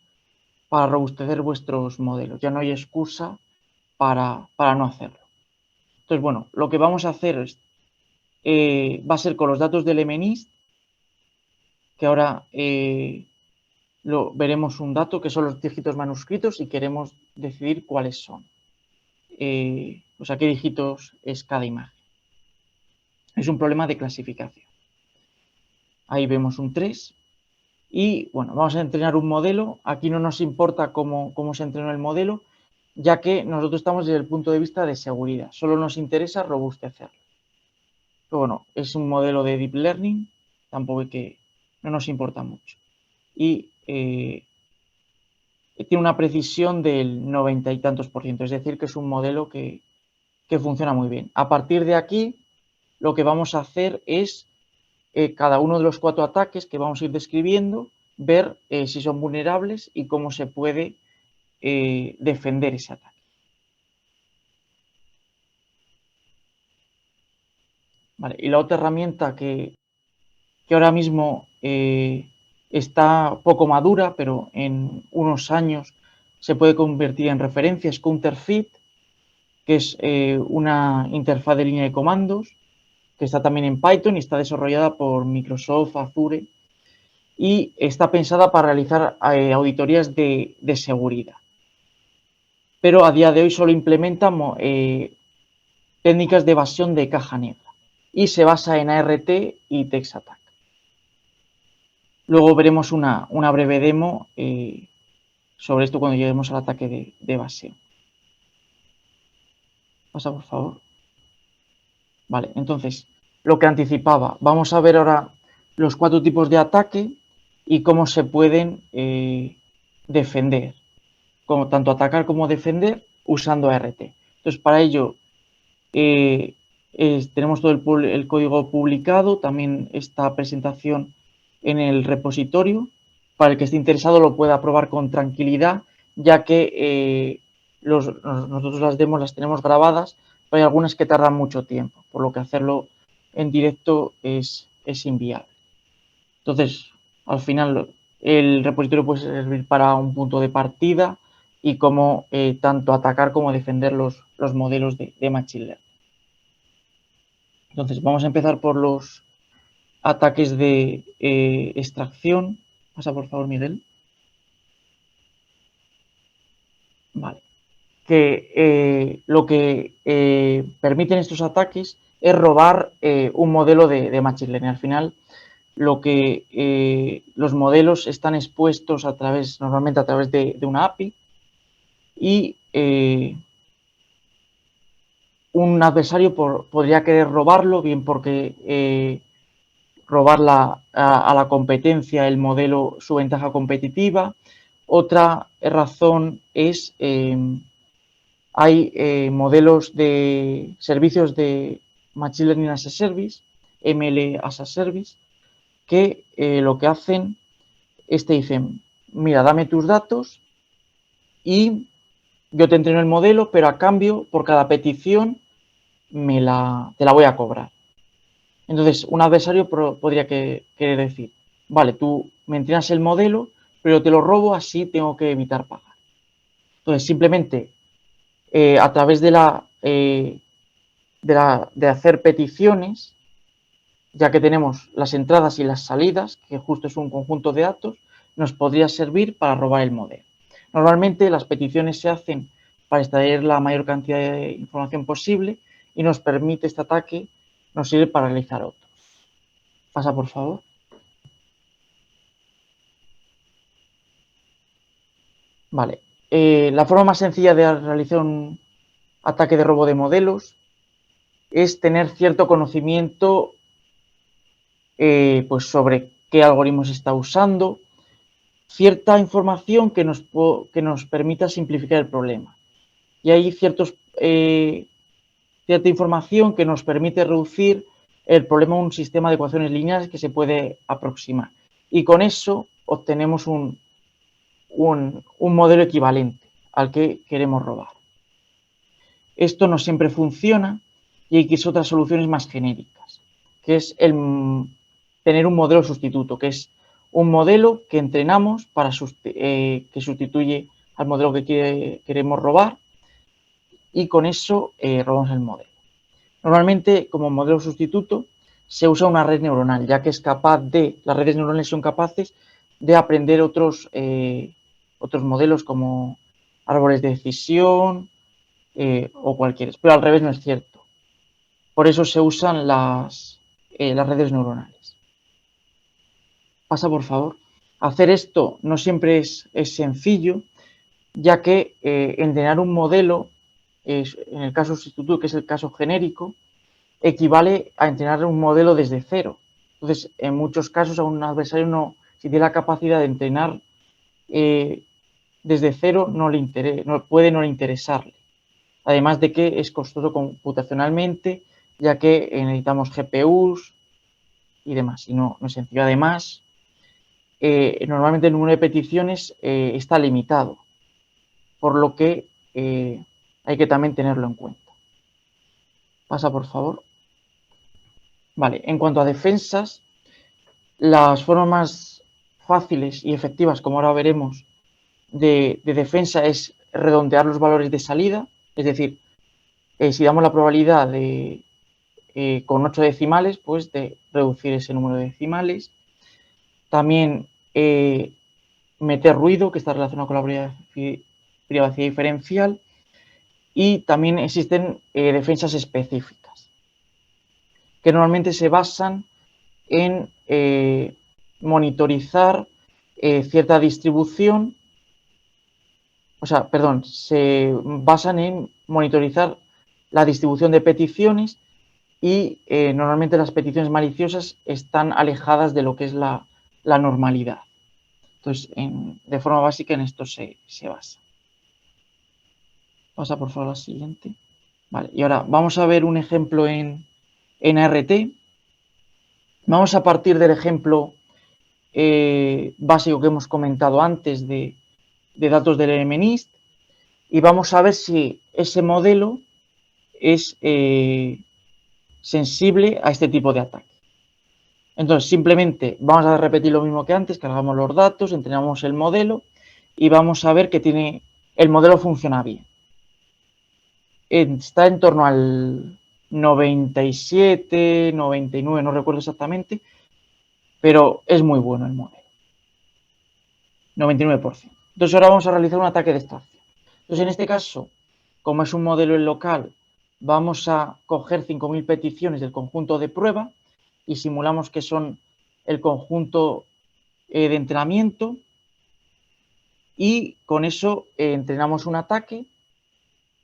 para robustecer vuestros modelos. Ya no hay excusa para no hacerlo. Entonces, bueno, lo que vamos a hacer va a ser con los datos del MNIST, que ahora veremos un dato que son los dígitos manuscritos y queremos decidir cuáles son. O sea, qué dígitos es cada imagen. Es un problema de clasificación. Ahí vemos un 3. Y bueno, vamos a entrenar un modelo. Aquí no nos importa cómo se entrenó el modelo, ya que nosotros estamos desde el punto de vista de seguridad. Solo nos interesa robustecerlo. Pero bueno, es un modelo de Deep Learning, tampoco es que no nos importa mucho. Y tiene una precisión del 90 y tantos %, es decir, que es un modelo que funciona muy bien. A partir de aquí, lo que vamos a hacer es cada uno de los 4 ataques que vamos a ir describiendo, ver si son vulnerables y cómo se puede defender ese ataque. Vale, y la otra herramienta que ahora mismo está poco madura, pero en unos años se puede convertir en referencia, es Counterfeit, que es una interfaz de línea de comandos, que está también en Python y está desarrollada por Microsoft Azure y está pensada para realizar auditorías de seguridad. Pero a día de hoy solo implementa técnicas de evasión de caja negra y se basa en ART y TextAttack. Luego veremos una breve demo sobre esto cuando lleguemos al ataque de evasión. Pasa, por favor. Vale, entonces, lo que anticipaba, vamos a ver ahora los 4 tipos de ataque y cómo se pueden defender, como tanto atacar como defender usando ART. Entonces, para ello tenemos todo el código publicado, también esta presentación en el repositorio, para el que esté interesado lo pueda probar con tranquilidad, ya que nosotros las demos las tenemos grabadas, pero hay algunas que tardan mucho tiempo, por lo que hacerlo en directo es inviable. Entonces, al final, el repositorio puede servir para un punto de partida y como tanto atacar como defender los modelos de Machine Learning. Entonces, vamos a empezar por los ataques de extracción. Pasa, por favor, Miguel. Vale. Que lo que permiten estos ataques es robar un modelo de Machine Learning. Al final, lo que los modelos están expuestos normalmente a través de una API y un adversario podría querer robarlo, bien porque robar a la competencia el modelo su ventaja competitiva. Otra razón es hay modelos de servicios de Machine Learning as a Service, ML as a Service, que lo que hacen es te dicen, mira, dame tus datos y yo te entreno el modelo, pero a cambio, por cada petición, te la voy a cobrar. Entonces, un adversario podría querer decir, vale, tú me entrenas el modelo, pero te lo robo, así tengo que evitar pagar. Entonces, simplemente a través de hacer peticiones, ya que tenemos las entradas y las salidas, que justo es un conjunto de datos, nos podría servir para robar el modelo. Normalmente las peticiones se hacen para extraer la mayor cantidad de información posible y nos permite este ataque, nos sirve para realizar otros. Pasa, por favor. Vale. La forma más sencilla de realizar un ataque de robo de modelos es tener cierto conocimiento pues sobre qué algoritmos está usando, cierta información que nos permita simplificar el problema. Y hay cierta información que nos permite reducir el problema a un sistema de ecuaciones lineales que se puede aproximar. Y con eso obtenemos un modelo equivalente al que queremos robar. Esto no siempre funciona y hay que usar otras soluciones más genéricas, que es tener un modelo sustituto, que es un modelo que entrenamos que sustituye al modelo que queremos robar y con eso robamos el modelo. Normalmente, como modelo sustituto, se usa una red neuronal, ya que las redes neuronales son capaces de aprender otros modelos como árboles de decisión o cualquiera, pero al revés no es cierto. Por eso se usan las redes neuronales. Pasa, por favor. Hacer esto no siempre es sencillo, ya que entrenar un modelo, en el caso sustituto, que es el caso genérico, equivale a entrenar un modelo desde cero. Entonces, en muchos casos a un adversario si tiene la capacidad de entrenar desde cero, puede no interesarle. Además de que es costoso computacionalmente, ya que necesitamos GPUs y demás, y no es sencillo. Además, normalmente el número de peticiones está limitado, por lo que hay que también tenerlo en cuenta. Pasa, por favor. Vale, en cuanto a defensas, las formas más fáciles y efectivas, como ahora veremos, de defensa es redondear los valores de salida, es decir, si damos la probabilidad con 8 decimales, pues de reducir ese número de decimales. También meter ruido, que está relacionado con la privacidad diferencial. Y también existen defensas específicas, que normalmente se basan en monitorizar cierta distribución, se basan en monitorizar la distribución de peticiones y normalmente las peticiones maliciosas están alejadas de lo que es la normalidad. Entonces, de forma básica en esto se basa. Pasa por favor a la siguiente. Vale, y ahora vamos a ver un ejemplo en ART. Vamos a partir del ejemplo básico que hemos comentado antes de datos del MNIST y vamos a ver si ese modelo es sensible a este tipo de ataque. Entonces, simplemente vamos a repetir lo mismo que antes, cargamos los datos, entrenamos el modelo y vamos a ver que el modelo funciona bien. Está en torno al 97, 99, no recuerdo exactamente, pero es muy bueno el modelo. 99%. Entonces ahora vamos a realizar un ataque de extracción. Entonces en este caso, como es un modelo en local, vamos a coger 5.000 peticiones del conjunto de prueba y simulamos que son el conjunto de entrenamiento y con eso entrenamos un ataque,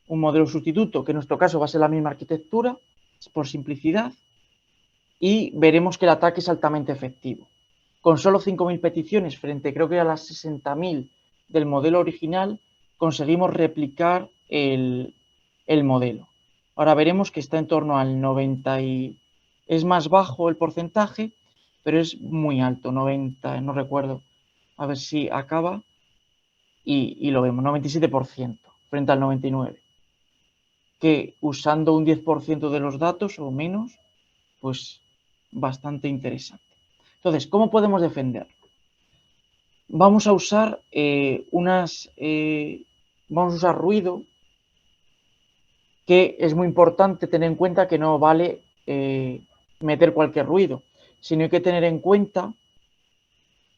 un modelo sustituto, que en nuestro caso va a ser la misma arquitectura, por simplicidad, y veremos que el ataque es altamente efectivo. Con solo 5.000 peticiones frente creo que a las 60.000 del modelo original, conseguimos replicar el modelo. Ahora veremos que está en torno al 90 y es más bajo el porcentaje, pero es muy alto, 90, no recuerdo, a ver si acaba, y lo vemos, 97% frente al 99%, que usando un 10% de los datos o menos, pues bastante interesante. Entonces, ¿cómo podemos defenderlo? Vamos a usar vamos a usar ruido, que es muy importante tener en cuenta que no vale meter cualquier ruido, sino hay que tener en cuenta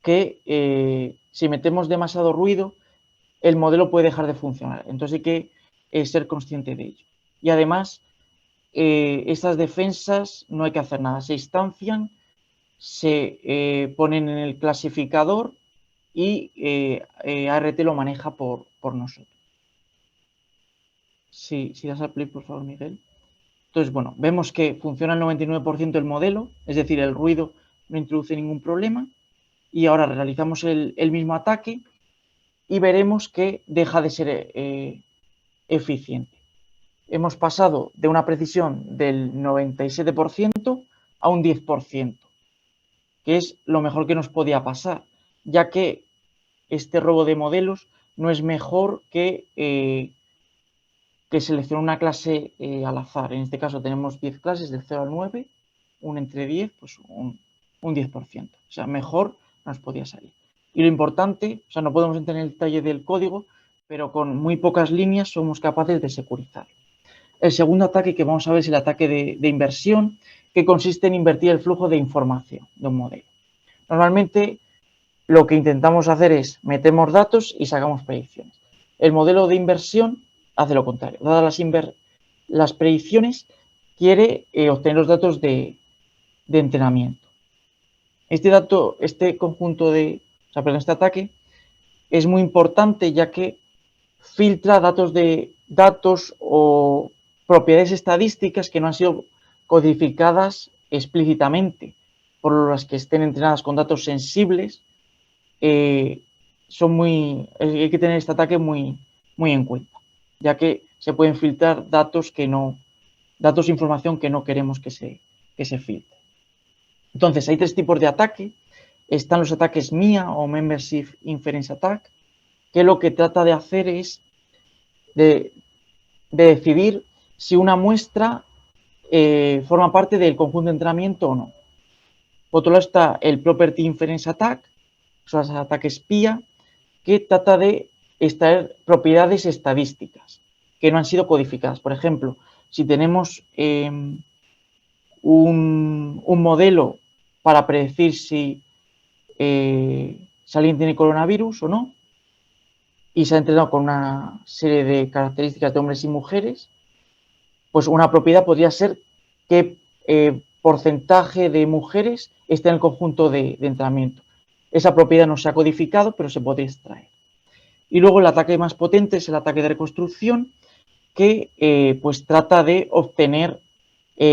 que si metemos demasiado ruido, el modelo puede dejar de funcionar. Entonces hay que ser consciente de ello. Y además, estas defensas no hay que hacer nada, se instancian, se ponen en el clasificador y ART lo maneja por nosotros. Si das al play, por favor, Miguel. Entonces, bueno, vemos que funciona el 99% del modelo, es decir, el ruido no introduce ningún problema. Y ahora realizamos el mismo ataque y veremos que deja de ser eficiente. Hemos pasado de una precisión del 97% a un 10%, que es lo mejor que nos podía pasar, ya que este robo de modelos no es mejor que seleccionar una clase al azar. En este caso tenemos 10 clases del 0 al 9, un entre 10, pues un 10%. O sea, mejor nos podía salir. Y lo importante, o sea, no podemos entrar en el detalle del código, pero con muy pocas líneas somos capaces de securizar. El segundo ataque que vamos a ver es el ataque de inversión, que consiste en invertir el flujo de información de un modelo. Normalmente lo que intentamos hacer es metemos datos y sacamos predicciones. El modelo de inversión hace lo contrario. Dadas las predicciones, quiere obtener los datos de entrenamiento. Este conjunto este ataque es muy importante ya que filtra datos o propiedades estadísticas que no han sido codificadas explícitamente, por las que estén entrenadas con datos sensibles. Hay que tener este ataque muy en cuenta, ya que se pueden filtrar datos e información que no queremos que se filtre. Entonces, hay tres tipos de ataque. Están los ataques MIA o Membership Inference Attack, que lo que trata de hacer es de decidir si una muestra forma parte del conjunto de entrenamiento o no. Por otro lado está el Property Inference Attack, son los ataques PIA, que trata de extraer propiedades estadísticas que no han sido codificadas. Por ejemplo, si tenemos un modelo para predecir si alguien tiene coronavirus o no, y se ha entrenado con una serie de características de hombres y mujeres, pues una propiedad podría ser qué porcentaje de mujeres está en el conjunto de entrenamiento. Esa propiedad no se ha codificado, pero se podría extraer. Y luego el ataque más potente es el ataque de reconstrucción, que pues trata de obtener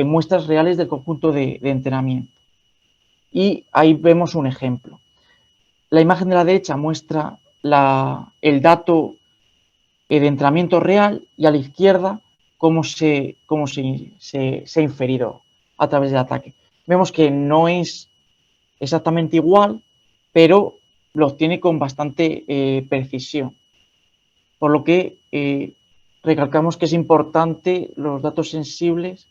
muestras reales del conjunto de entrenamiento. Y ahí vemos un ejemplo. La imagen de la derecha muestra el dato de entrenamiento real y a la izquierda cómo se ha inferido a través del ataque. Vemos que no es exactamente igual, pero lo obtiene con bastante precisión. por lo que recalcamos que es importante los datos sensibles,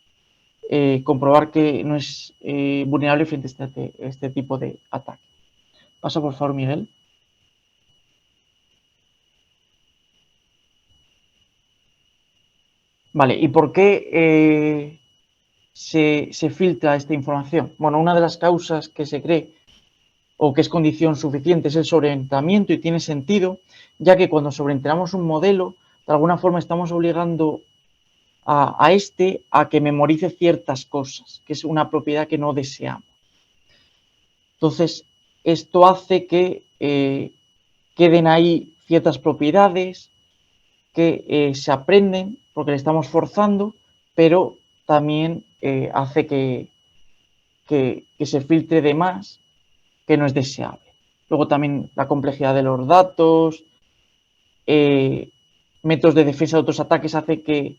comprobar que no es vulnerable frente a este tipo de ataque. Pasa por favor, Miguel. Vale, ¿y por qué se filtra esta información? Bueno, una de las causas que se cree o que es condición suficiente es el sobreentrenamiento, y tiene sentido, ya que cuando sobreentrenamos un modelo, de alguna forma estamos obligando a que memorice ciertas cosas, que es una propiedad que no deseamos. Entonces, esto hace que queden ahí ciertas propiedades que se aprenden porque le estamos forzando, pero también hace que se filtre de más, que no es deseable. Luego también la complejidad de los datos, métodos de defensa de otros ataques hace que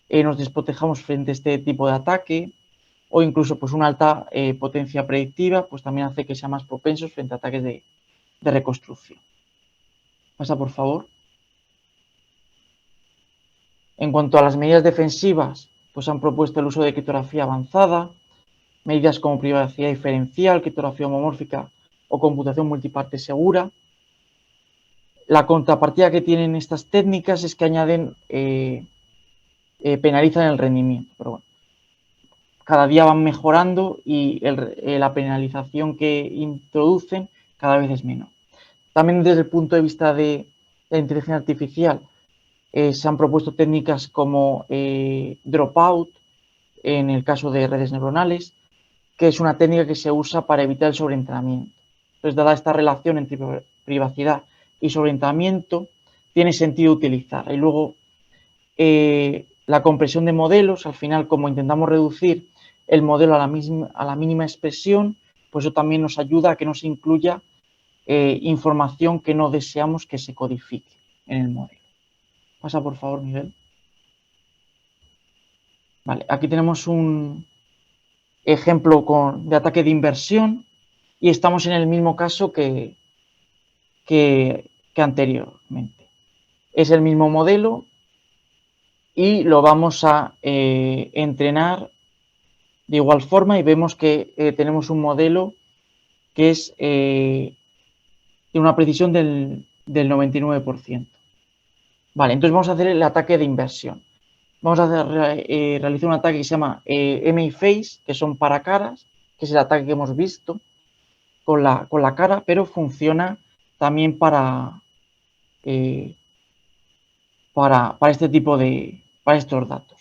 nos desprotejamos frente a este tipo de ataque, o incluso pues una alta potencia predictiva pues también hace que sean más propensos frente a ataques de reconstrucción. Pasa por favor. En cuanto a las medidas defensivas, pues han propuesto el uso de criptografía avanzada, medidas como privacidad diferencial, criptografía homomórfica o computación multiparte segura. La contrapartida que tienen estas técnicas es que añaden, penalizan el rendimiento, pero bueno, cada día van mejorando y la penalización que introducen cada vez es menor. También desde el punto de vista de la inteligencia artificial, se han propuesto técnicas como dropout en el caso de redes neuronales, que es una técnica que se usa para evitar el sobreentrenamiento. Entonces, dada esta relación entre privacidad y sobreentrenamiento, tiene sentido utilizarla. Y luego, la compresión de modelos, al final, como intentamos reducir el modelo a la mínima expresión, pues eso también nos ayuda a que no se incluya información que no deseamos que se codifique en el modelo. Pasa por favor, Miguel. Vale, aquí tenemos un ejemplo de ataque de inversión y estamos en el mismo caso que anteriormente. Es el mismo modelo y lo vamos a entrenar de igual forma, y vemos que tenemos un modelo que es de una precisión del 99%. Vale, entonces vamos a hacer el ataque de inversión. Vamos a realizar un ataque que se llama MI-Face, que son para caras, que es el ataque que hemos visto con la cara, pero funciona también para este tipo para estos datos.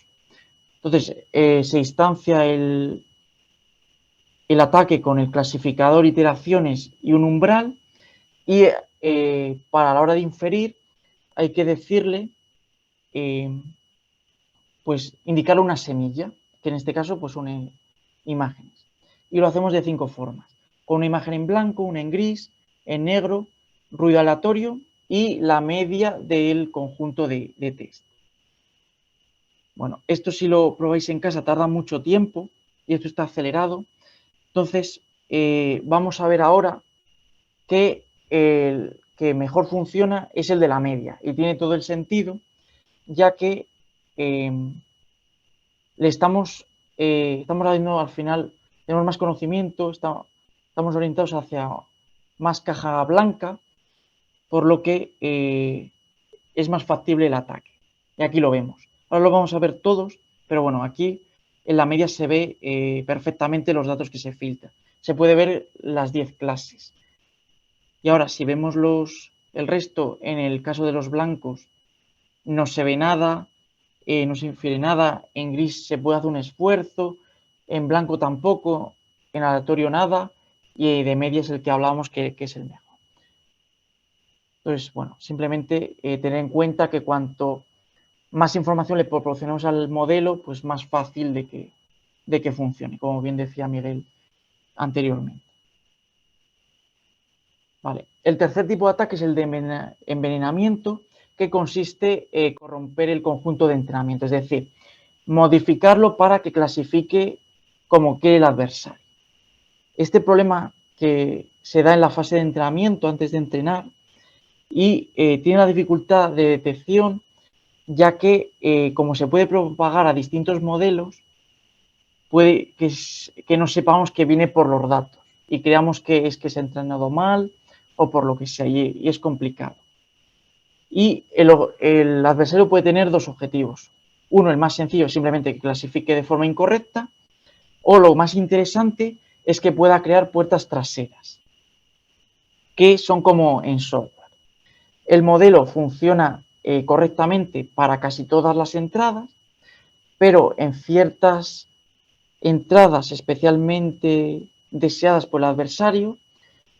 Entonces, se instancia el ataque con el clasificador, iteraciones y un umbral, y para la hora de inferir hay que decirle, pues indicarle una semilla, que en este caso pues une imágenes. Y lo hacemos de 5 formas: con una imagen en blanco, una en gris, en negro, ruido aleatorio y la media del conjunto de test. Bueno, esto si lo probáis en casa tarda mucho tiempo y esto está acelerado. Entonces, vamos a ver ahora que el que mejor funciona es el de la media, y tiene todo el sentido, ya que le estamos haciendo, al final tenemos más conocimiento, estamos orientados hacia más caja blanca, por lo que es más factible el ataque. Y aquí lo vemos. Ahora lo vamos a ver todos, pero bueno, aquí en la media se ve perfectamente los datos que se filtran. Se puede ver las 10 clases. Y ahora, si vemos el resto, en el caso de los blancos, no se ve nada, no se infiere nada, en gris se puede hacer un esfuerzo, en blanco tampoco, en aleatorio nada, y de media es el que hablábamos que es el mejor. Entonces, bueno, simplemente tener en cuenta que cuanto más información le proporcionamos al modelo, pues más fácil de que funcione, como bien decía Miguel anteriormente. Vale. El tercer tipo de ataque es el de envenenamiento, que consiste en corromper el conjunto de entrenamiento, es decir, modificarlo para que clasifique como quiere el adversario. Este problema que se da en la fase de entrenamiento, antes de entrenar, y tiene la dificultad de detección, ya que como se puede propagar a distintos modelos, puede que no sepamos que viene por los datos y creamos que es que se ha entrenado mal o por lo que sea, y es complicado. Y el adversario puede tener dos objetivos. Uno, el más sencillo, simplemente que clasifique de forma incorrecta, o lo más interesante es que pueda crear puertas traseras, que son como en software. El modelo funciona correctamente para casi todas las entradas, pero en ciertas entradas especialmente deseadas por el adversario,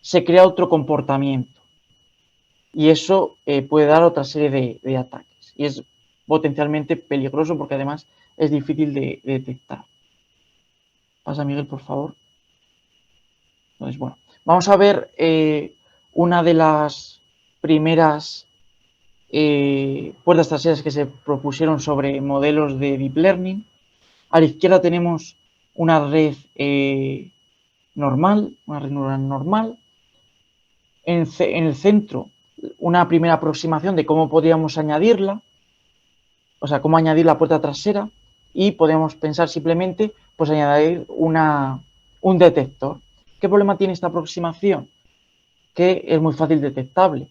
se crea otro comportamiento. Y eso puede dar otra serie de ataques. Y es potencialmente peligroso porque además es difícil de detectar. Pasa, Miguel, por favor. Entonces, bueno, vamos a ver una de las primeras puertas traseras que se propusieron sobre modelos de Deep Learning. A la izquierda tenemos una red normal, una red neuronal normal. En el centro, una primera aproximación de cómo podríamos añadirla, o sea, cómo añadir la puerta trasera, y podemos pensar simplemente pues añadir un detector. ¿Qué problema tiene esta aproximación? Que es muy fácil detectable,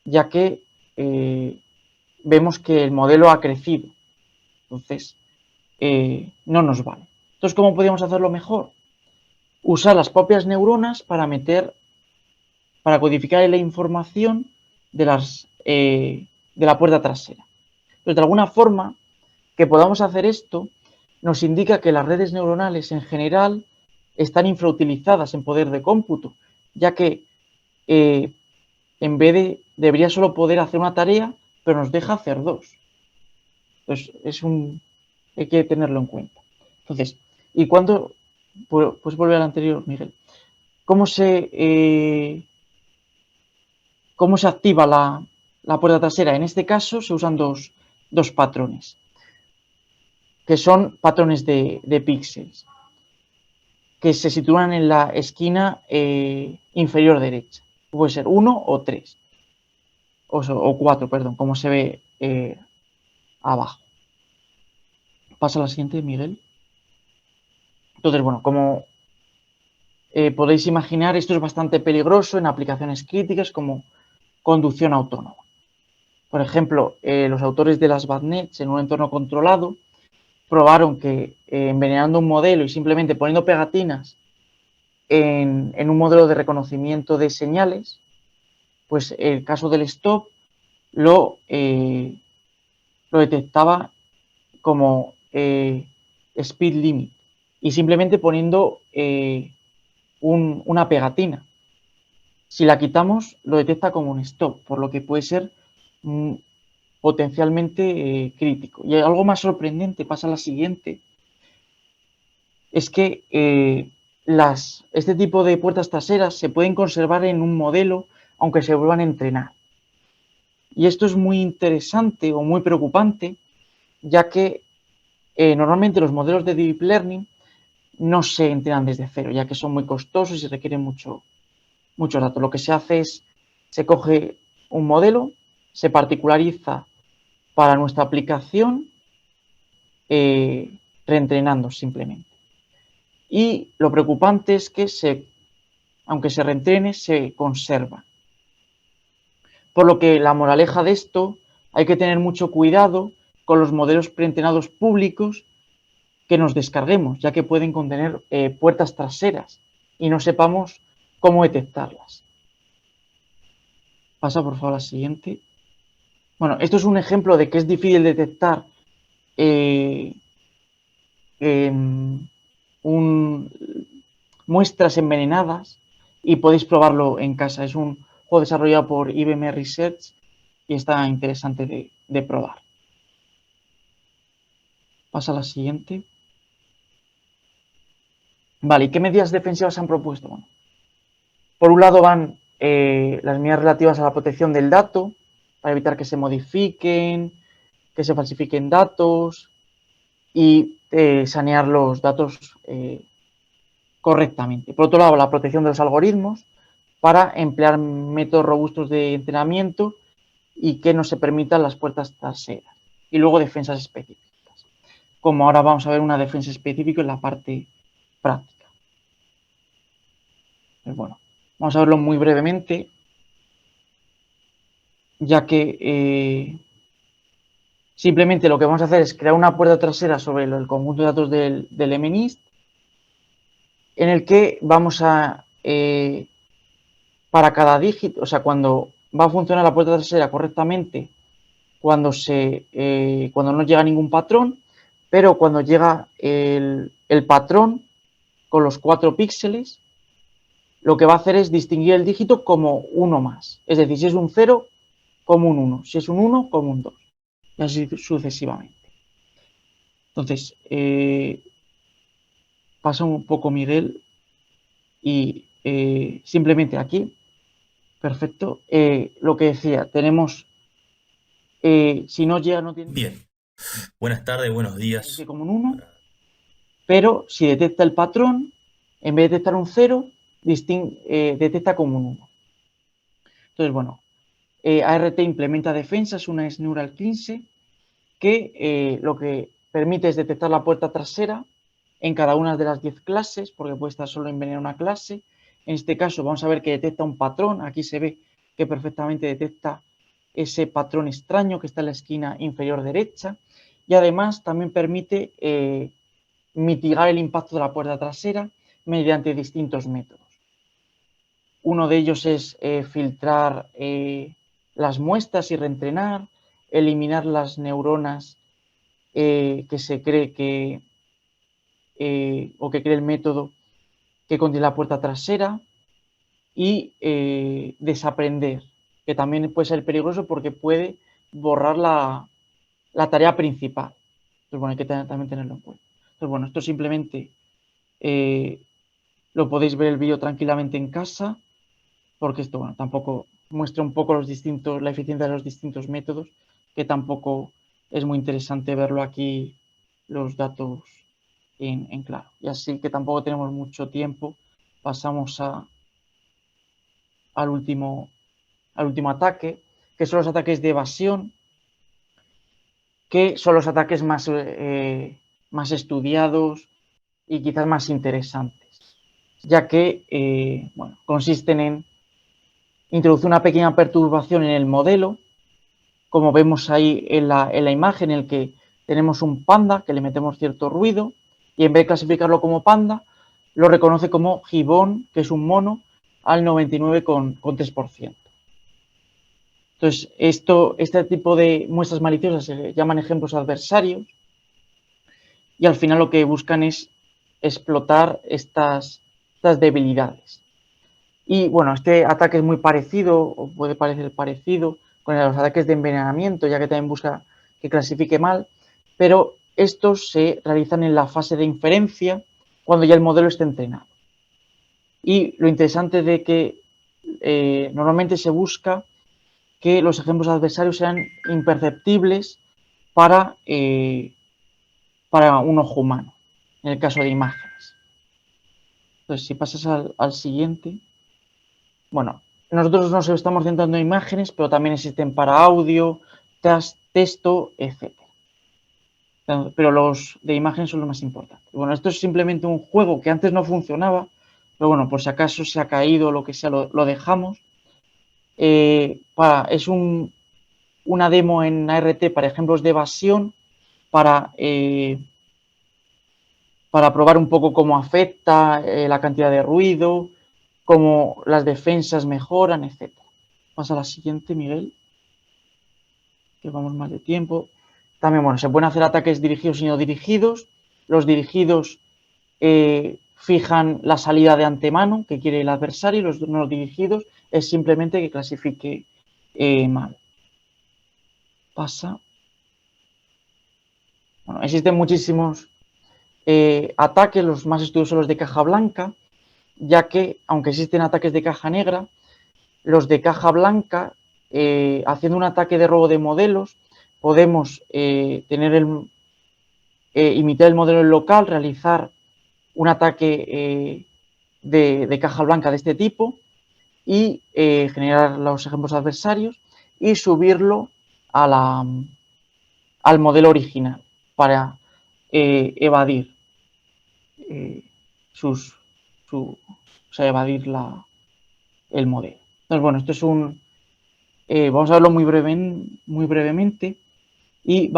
ya que vemos que el modelo ha crecido. Entonces, no nos vale. Entonces, ¿cómo podríamos hacerlo mejor? Usar las propias neuronas para codificar la información de la puerta trasera. Pero de alguna forma que podamos hacer esto nos indica que las redes neuronales en general están infrautilizadas en poder de cómputo, ya que en vez de debería solo poder hacer una tarea, pero nos deja hacer dos. Entonces hay que tenerlo en cuenta. Entonces, ¿y cuándo? Pues volver al anterior, Miguel. ¿Cómo se activa la puerta trasera? En este caso se usan dos patrones, que son patrones de píxeles, que se sitúan en la esquina inferior derecha. Puede ser 1 o 3, o 4, perdón, como se ve abajo. Pasa a la siguiente, Miguel. Entonces, bueno, como podéis imaginar, esto es bastante peligroso en aplicaciones críticas como conducción autónoma. Por ejemplo, los autores de las botnets en un entorno controlado probaron que envenenando un modelo y simplemente poniendo pegatinas en un modelo de reconocimiento de señales, pues el caso del stop lo detectaba como speed limit y simplemente poniendo una pegatina. Si la quitamos, lo detecta como un stop, por lo que puede ser potencialmente crítico. Y algo más sorprendente, pasa a la siguiente, es que este tipo de puertas traseras se pueden conservar en un modelo aunque se vuelvan a entrenar. Y esto es muy interesante o muy preocupante, ya que normalmente los modelos de Deep Learning no se entrenan desde cero, ya que son muy costosos y requieren mucho datos. Lo que se hace es, se coge un modelo, se particulariza para nuestra aplicación, reentrenando simplemente. Y lo preocupante es que aunque se reentrene, se conserva. Por lo que la moraleja de esto, hay que tener mucho cuidado con los modelos preentrenados públicos que nos descarguemos, ya que pueden contener puertas traseras y no sepamos cómo detectarlas. Pasa por favor a la siguiente. Bueno, esto es un ejemplo de que es difícil detectar muestras envenenadas y podéis probarlo en casa. Es un juego desarrollado por IBM Research y está interesante de probar. Pasa a la siguiente. Vale, ¿y qué medidas defensivas han propuesto? Bueno, por un lado van las medidas relativas a la protección del dato, para evitar que se modifiquen, que se falsifiquen datos y sanear los datos correctamente. Por otro lado, la protección de los algoritmos, para emplear métodos robustos de entrenamiento y que no se permitan las puertas traseras. Y luego defensas específicas, como ahora vamos a ver una defensa específica en la parte práctica. Pues bueno, vamos a verlo muy brevemente, ya que simplemente lo que vamos a hacer es crear una puerta trasera sobre el conjunto de datos del MNIST, en el que vamos a, para cada dígito, o sea, cuando va a funcionar la puerta trasera correctamente, cuando no llega ningún patrón, pero cuando llega el patrón con los 4 píxeles, lo que va a hacer es distinguir el dígito como uno más. Es decir, si es un 0, como un 1. Si es un 1, como un 2. Y así sucesivamente. Entonces, pasa un poco Miguel y simplemente aquí, perfecto, lo que decía, tenemos, si no llega, no tiene... Bien, buenas tardes, buenos días. como un 1, pero si detecta el patrón, en vez de detectar un 0, detecta como un 1. Entonces, bueno, ART implementa defensas, una es Neural Cleanse, que lo que permite es detectar la puerta trasera en cada una de las 10 clases, porque puede estar solo en una clase. En este caso vamos a ver que detecta un patrón, aquí se ve que perfectamente detecta ese patrón extraño que está en la esquina inferior derecha, y además también permite mitigar el impacto de la puerta trasera mediante distintos métodos. Uno de ellos es filtrar las muestras y reentrenar, eliminar las neuronas que se cree que o que cree el método que contiene la puerta trasera, y desaprender, que también puede ser peligroso porque puede borrar la tarea principal. Entonces, bueno, hay que también tenerlo en cuenta. Entonces, bueno, esto simplemente lo podéis ver el vídeo tranquilamente en casa, porque esto, bueno, tampoco muestra un poco la eficiencia de los distintos métodos, que tampoco es muy interesante verlo aquí, los datos en claro. Y así que tampoco tenemos mucho tiempo, pasamos al último ataque, que son los ataques de evasión, que son los ataques más estudiados y quizás más interesantes, ya que bueno, consisten en introducir una pequeña perturbación en el modelo, como vemos ahí en la imagen, en el que tenemos un panda que le metemos cierto ruido, y en vez de clasificarlo como panda, lo reconoce como gibón, que es un mono, al 99,3%. Entonces, este tipo de muestras maliciosas se llaman ejemplos adversarios, y al final lo que buscan es explotar estas debilidades. Y bueno, este ataque es muy parecido, o puede parecer parecido, con los ataques de envenenamiento, ya que también busca que clasifique mal, pero estos se realizan en la fase de inferencia, cuando ya el modelo está entrenado. Y lo interesante de que normalmente se busca que los ejemplos adversarios sean imperceptibles para un ojo humano, en el caso de imágenes. Entonces, si pasas al siguiente, bueno, nosotros nos estamos centrando en imágenes, pero también existen para audio, texto, etc. Pero los de imagen son los más importantes. Bueno, esto es simplemente un juego que antes no funcionaba, pero bueno, por si acaso se ha caído o lo que sea, lo dejamos. Es una demo en ART para ejemplos de evasión, para probar un poco cómo afecta la cantidad de ruido, cómo las defensas mejoran, etc. Pasa a la siguiente, Miguel, que vamos más de tiempo. También, bueno, se pueden hacer ataques dirigidos y no dirigidos. Los dirigidos fijan la salida de antemano que quiere el adversario, y los no dirigidos es simplemente que clasifique mal. Pasa. Bueno, existen muchísimos ataques, los más estudiados son los de caja blanca, ya que, aunque existen ataques de caja negra, los de caja blanca, haciendo un ataque de robo de modelos, podemos imitar el modelo en local, realizar un ataque de caja blanca de este tipo, y generar los ejemplos adversarios y subirlo al modelo original para evadir evadir el modelo. Entonces, bueno, esto es vamos a verlo muy brevemente y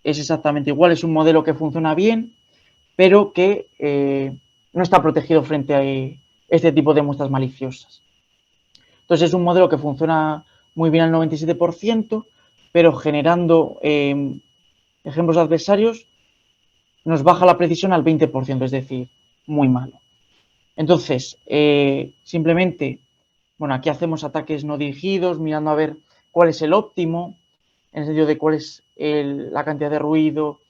es exactamente igual, es un modelo que funciona bien, pero que no está protegido frente a este tipo de muestras maliciosas. Entonces es un modelo que funciona muy bien al 97%, pero generando ejemplos adversarios nos baja la precisión al 20%, es decir, muy malo. Entonces, simplemente, bueno, aquí hacemos ataques no dirigidos, mirando a ver cuál es el óptimo, en el sentido de cuál es la cantidad de ruido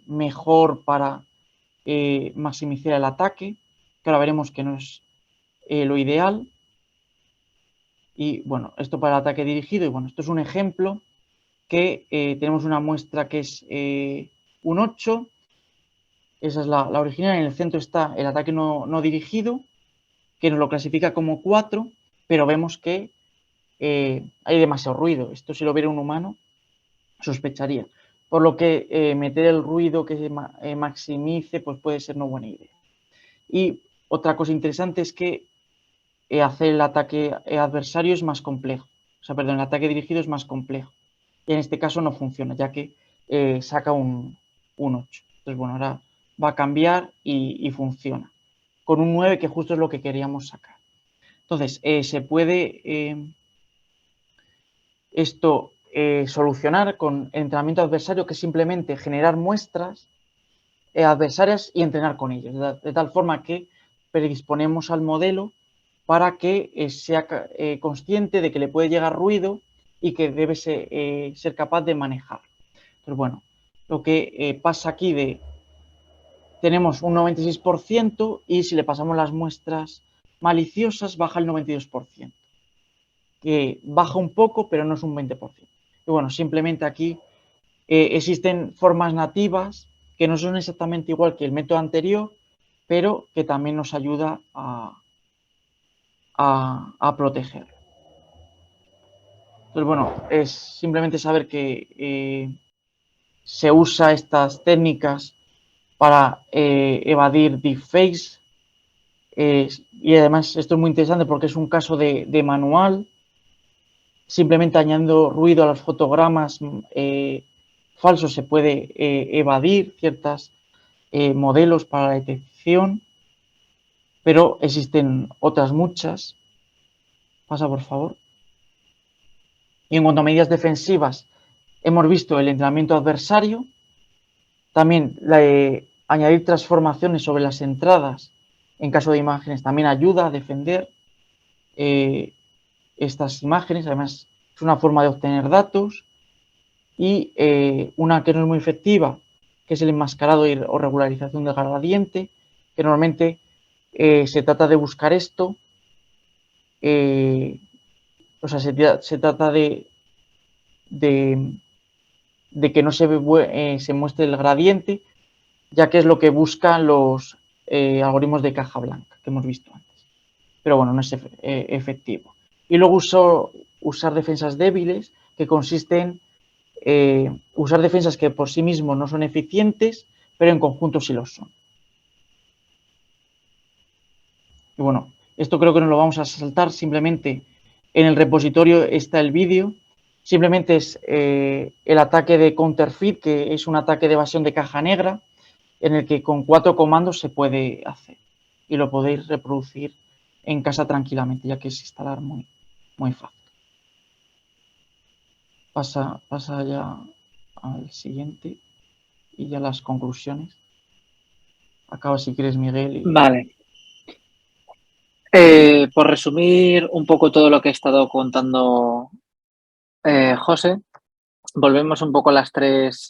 mejor para maximizar el ataque, que ahora veremos que no es lo ideal. Y bueno, esto para el ataque dirigido, y bueno, esto es un ejemplo que tenemos una muestra que es un 8, esa es la original, en el centro está el ataque no dirigido, que nos lo clasifica como 4, pero vemos que hay demasiado ruido. Esto si lo viera un humano sospecharía. Por lo que meter el ruido que se maximice pues puede ser no buena idea. Y otra cosa interesante es que hacer el ataque adversario es más complejo. O sea, perdón, el ataque dirigido es más complejo. Y en este caso no funciona, ya que saca un 8. Entonces, bueno, ahora va a cambiar y funciona. Con un 9, que justo es lo que queríamos sacar. Entonces, se puede esto solucionar con entrenamiento adversario, que es simplemente generar muestras adversarias y entrenar con ellas, de tal forma que predisponemos al modelo para que sea consciente de que le puede llegar ruido y que debe ser capaz de manejar. Entonces, bueno, lo que pasa aquí tenemos un 96% y si le pasamos las muestras maliciosas baja el 92%, que baja un poco pero no es un 20%. Y bueno, simplemente aquí existen formas nativas que no son exactamente igual que el método anterior, pero que también nos ayuda a protegerlo. Entonces, bueno, es simplemente saber que se usa estas técnicas para evadir deepfakes y además esto es muy interesante porque es un caso de manual, simplemente añadiendo ruido a los fotogramas falsos se puede evadir ciertos modelos para la detección, pero existen otras muchas. Pasa, por favor. Y en cuanto a medidas defensivas, hemos visto el entrenamiento adversario, también añadir transformaciones sobre las entradas en caso de imágenes también ayuda a defender estas imágenes. Además, es una forma de obtener datos. Y una que no es muy efectiva, que es el enmascarado o regularización del gradiente, que normalmente se trata de buscar esto, o sea, se trata de que no se muestre el gradiente, ya que es lo que buscan los algoritmos de caja blanca que hemos visto antes. Pero bueno, no es efectivo. Y luego usar defensas débiles, que consisten en usar defensas que por sí mismos no son eficientes, pero en conjunto sí lo son. Y bueno, esto creo que no lo vamos a saltar, simplemente en el repositorio está el vídeo. Simplemente es el ataque de counterfeit, que es un ataque de evasión de caja negra, en el que con 4 comandos se puede hacer. Y lo podéis reproducir en casa tranquilamente, ya que es instalar muy fácil. Pasa ya al siguiente y ya las conclusiones. Acaba si quieres, Miguel. Vale. Por resumir un poco todo lo que he estado contando José, volvemos un poco a las 3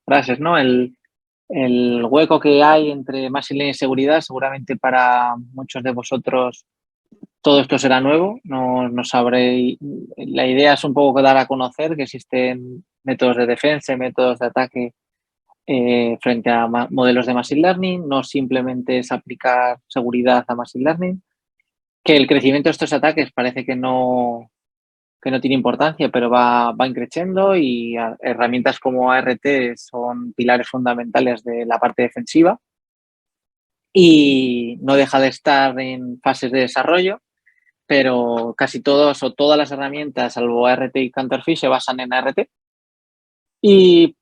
frases, ¿no? El hueco que hay entre machine learning y seguridad, seguramente para muchos de vosotros todo esto será nuevo, no sabréis. La idea es un poco dar a conocer que existen métodos de defensa y métodos de ataque frente a modelos de machine learning, no simplemente es aplicar seguridad a machine learning. que el crecimiento de estos ataques parece que no tiene importancia, pero va creciendo y herramientas como ART son pilares fundamentales de la parte defensiva y no deja de estar en fases de desarrollo, pero casi todas las herramientas, salvo ART y Counterfeit, se basan en ART y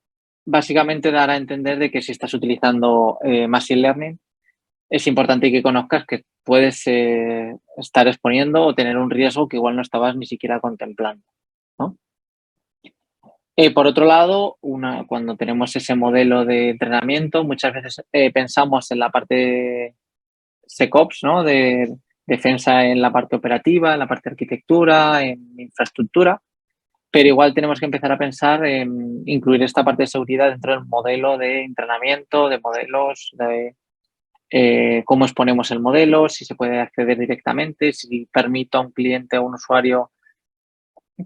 básicamente dar a entender de que si estás utilizando Machine Learning, es importante que conozcas que puedes estar exponiendo o tener un riesgo que igual no estabas ni siquiera contemplando, ¿no? Por otro lado, cuando tenemos ese modelo de entrenamiento, muchas veces pensamos en la parte de SecOps, ¿no? De defensa en la parte operativa, en la parte de arquitectura, en infraestructura, pero igual tenemos que empezar a pensar en incluir esta parte de seguridad dentro del modelo de entrenamiento, de modelos, de cómo exponemos el modelo, si se puede acceder directamente, si permito a un cliente o a un usuario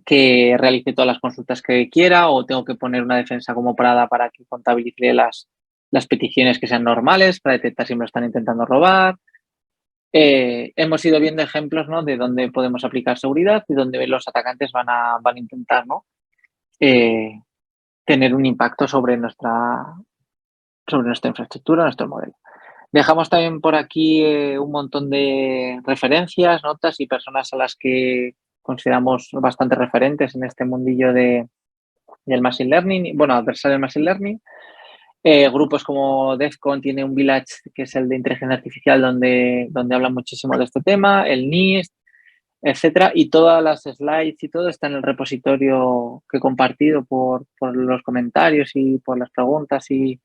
que realice todas las consultas que quiera o tengo que poner una defensa como parada para que contabilice las peticiones que sean normales para detectar si me lo están intentando robar. Hemos ido viendo ejemplos, ¿no? De dónde podemos aplicar seguridad y dónde los atacantes van a intentar, ¿no? Tener un impacto sobre nuestra infraestructura, nuestro modelo. Dejamos también por aquí un montón de referencias, notas y personas a las que consideramos bastante referentes en este mundillo del Machine Learning, bueno, adversario del Machine Learning. Grupos como DEFCON tiene un village que es el de inteligencia artificial donde hablan muchísimo de este tema, el NIST, etcétera, y todas las slides y todo está en el repositorio que he compartido por los comentarios y por las preguntas y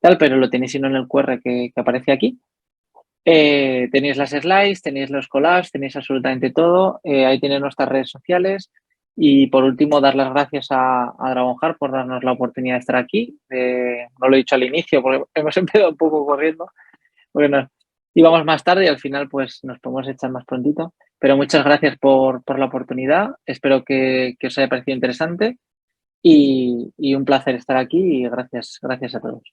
tal, pero lo tenéis sino en el QR que aparece aquí. Tenéis las slides, tenéis los collages, tenéis absolutamente todo. Ahí tenéis nuestras redes sociales. Y por último, dar las gracias a Dragonheart por darnos la oportunidad de estar aquí. No lo he dicho al inicio porque hemos empezado un poco corriendo. Bueno, íbamos más tarde y al final pues nos podemos echar más prontito. Pero muchas gracias por la oportunidad. Espero que os haya parecido interesante y un placer estar aquí y gracias a todos.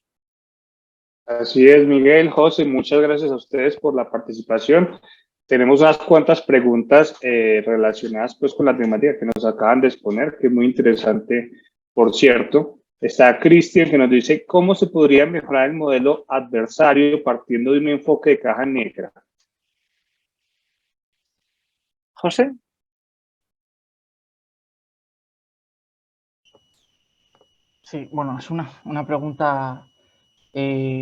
Así es, Miguel, José, muchas gracias a ustedes por la participación. Tenemos unas cuantas preguntas relacionadas pues con la temática que nos acaban de exponer, que es muy interesante, por cierto. Está Cristian que nos dice, ¿cómo se podría mejorar el modelo adversario partiendo de un enfoque de caja negra? José. Sí, bueno, es una pregunta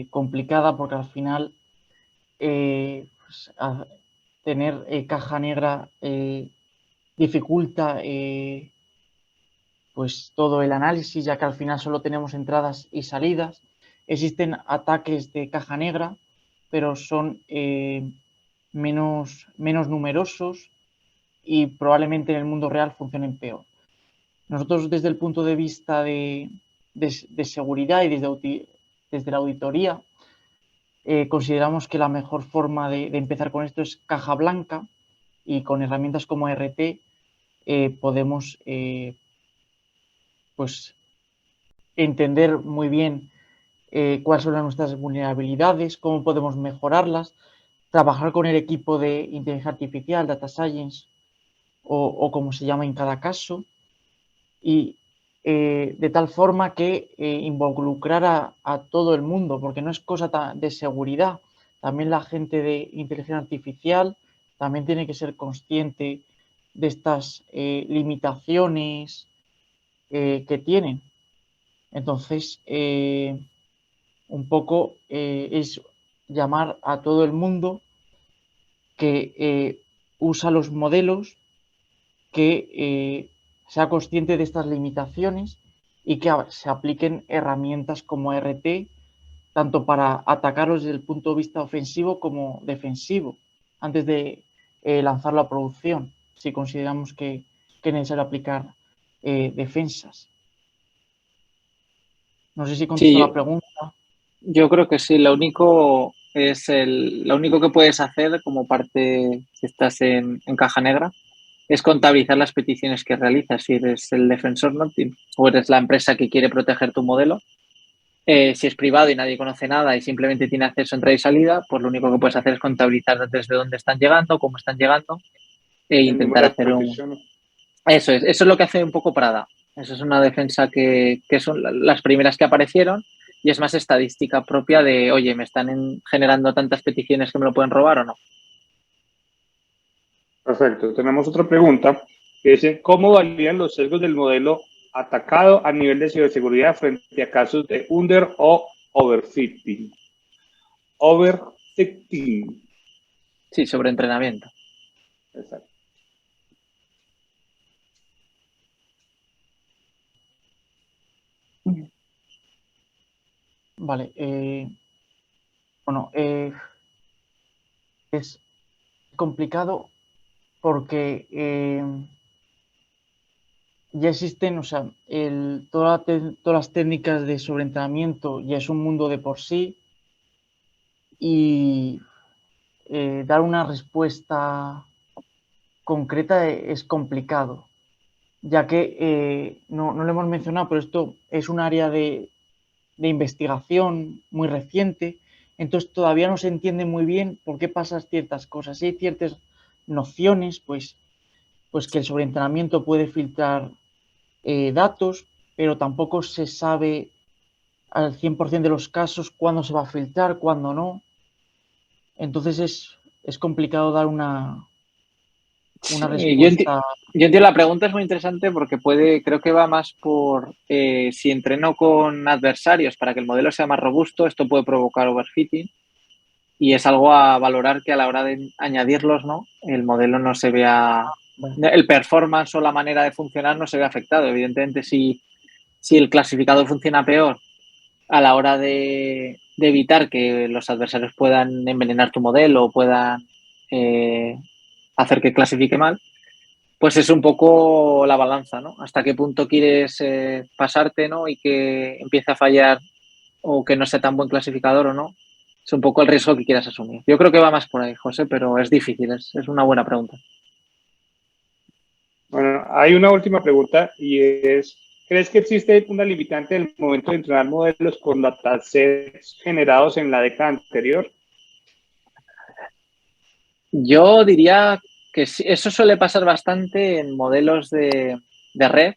complicada porque al final pues, tener caja negra dificulta pues todo el análisis, ya que al final solo tenemos entradas y salidas. Existen ataques de caja negra, pero son menos numerosos y probablemente en el mundo real funcionen peor. Nosotros desde el punto de vista de seguridad y desde la auditoría consideramos que la mejor forma de empezar con esto es caja blanca y con herramientas como RT podemos pues entender muy bien cuáles son nuestras vulnerabilidades, cómo podemos mejorarlas, trabajar con el equipo de inteligencia artificial, data science o como se llama en cada caso y de tal forma que involucrar a todo el mundo, porque no es cosa de seguridad, también la gente de inteligencia artificial también tiene que ser consciente de estas limitaciones que tienen. Entonces, un poco es llamar a todo el mundo que usa los modelos, que sea consciente de estas limitaciones y que se apliquen herramientas como RT, tanto para atacarlos desde el punto de vista ofensivo como defensivo, antes de lanzarlo a producción, si consideramos que es necesario aplicar defensas. No sé si contesto la pregunta. Yo creo que sí, lo único que puedes hacer como parte, si estás en caja negra, es contabilizar las peticiones que realizas. Si eres el defensor, ¿no? O eres la empresa que quiere proteger tu modelo, Si es privado y nadie conoce nada y simplemente tiene acceso a entrada y salida, pues lo único que puedes hacer es contabilizar desde dónde están llegando, cómo están llegando e El intentar número de hacer un... peticiones. Eso es lo que hace un poco Prada. Eso es una defensa que son las primeras que aparecieron y es más estadística propia de, oye, ¿me están generando tantas peticiones que me lo pueden robar o no? Perfecto. Tenemos otra pregunta que dice, ¿cómo validan los sesgos del modelo atacado a nivel de ciberseguridad frente a casos de under o overfitting? Overfitting. Sí, sobre entrenamiento. Exacto. Vale. Bueno, es complicado porque ya existen, o sea, todas las técnicas de sobreentrenamiento ya es un mundo de por sí y dar una respuesta concreta es complicado, ya que no lo hemos mencionado, pero esto es un área de investigación muy reciente, entonces todavía no se entiende muy bien por qué pasan ciertas cosas. Hay ciertas nociones, pues que el sobreentrenamiento puede filtrar datos, pero tampoco se sabe al 100% de los casos cuándo se va a filtrar, cuándo no. Entonces es complicado dar una Sí, respuesta. yo entiendo la pregunta, es muy interesante porque creo que va más por si entreno con adversarios para que el modelo sea más robusto, esto puede provocar overfitting y es algo a valorar que a la hora de añadirlos, ¿no? El modelo no se vea, Bueno, el performance o la manera de funcionar no se ve afectado. Evidentemente, si el clasificado funciona peor a la hora de evitar que los adversarios puedan envenenar tu modelo o puedan hacer que clasifique mal, pues es un poco la balanza, ¿no? Hasta qué punto quieres pasarte, ¿no? Y que empiece a fallar o que no sea tan buen clasificador o no. Es un poco el riesgo que quieras asumir. Yo creo que va más por ahí, José, pero es difícil, es una buena pregunta. Bueno, hay una última pregunta y es, ¿crees que existe una limitante en el momento de entrenar modelos con datasets generados en la década anterior? Yo diría que sí, eso suele pasar bastante en modelos de red,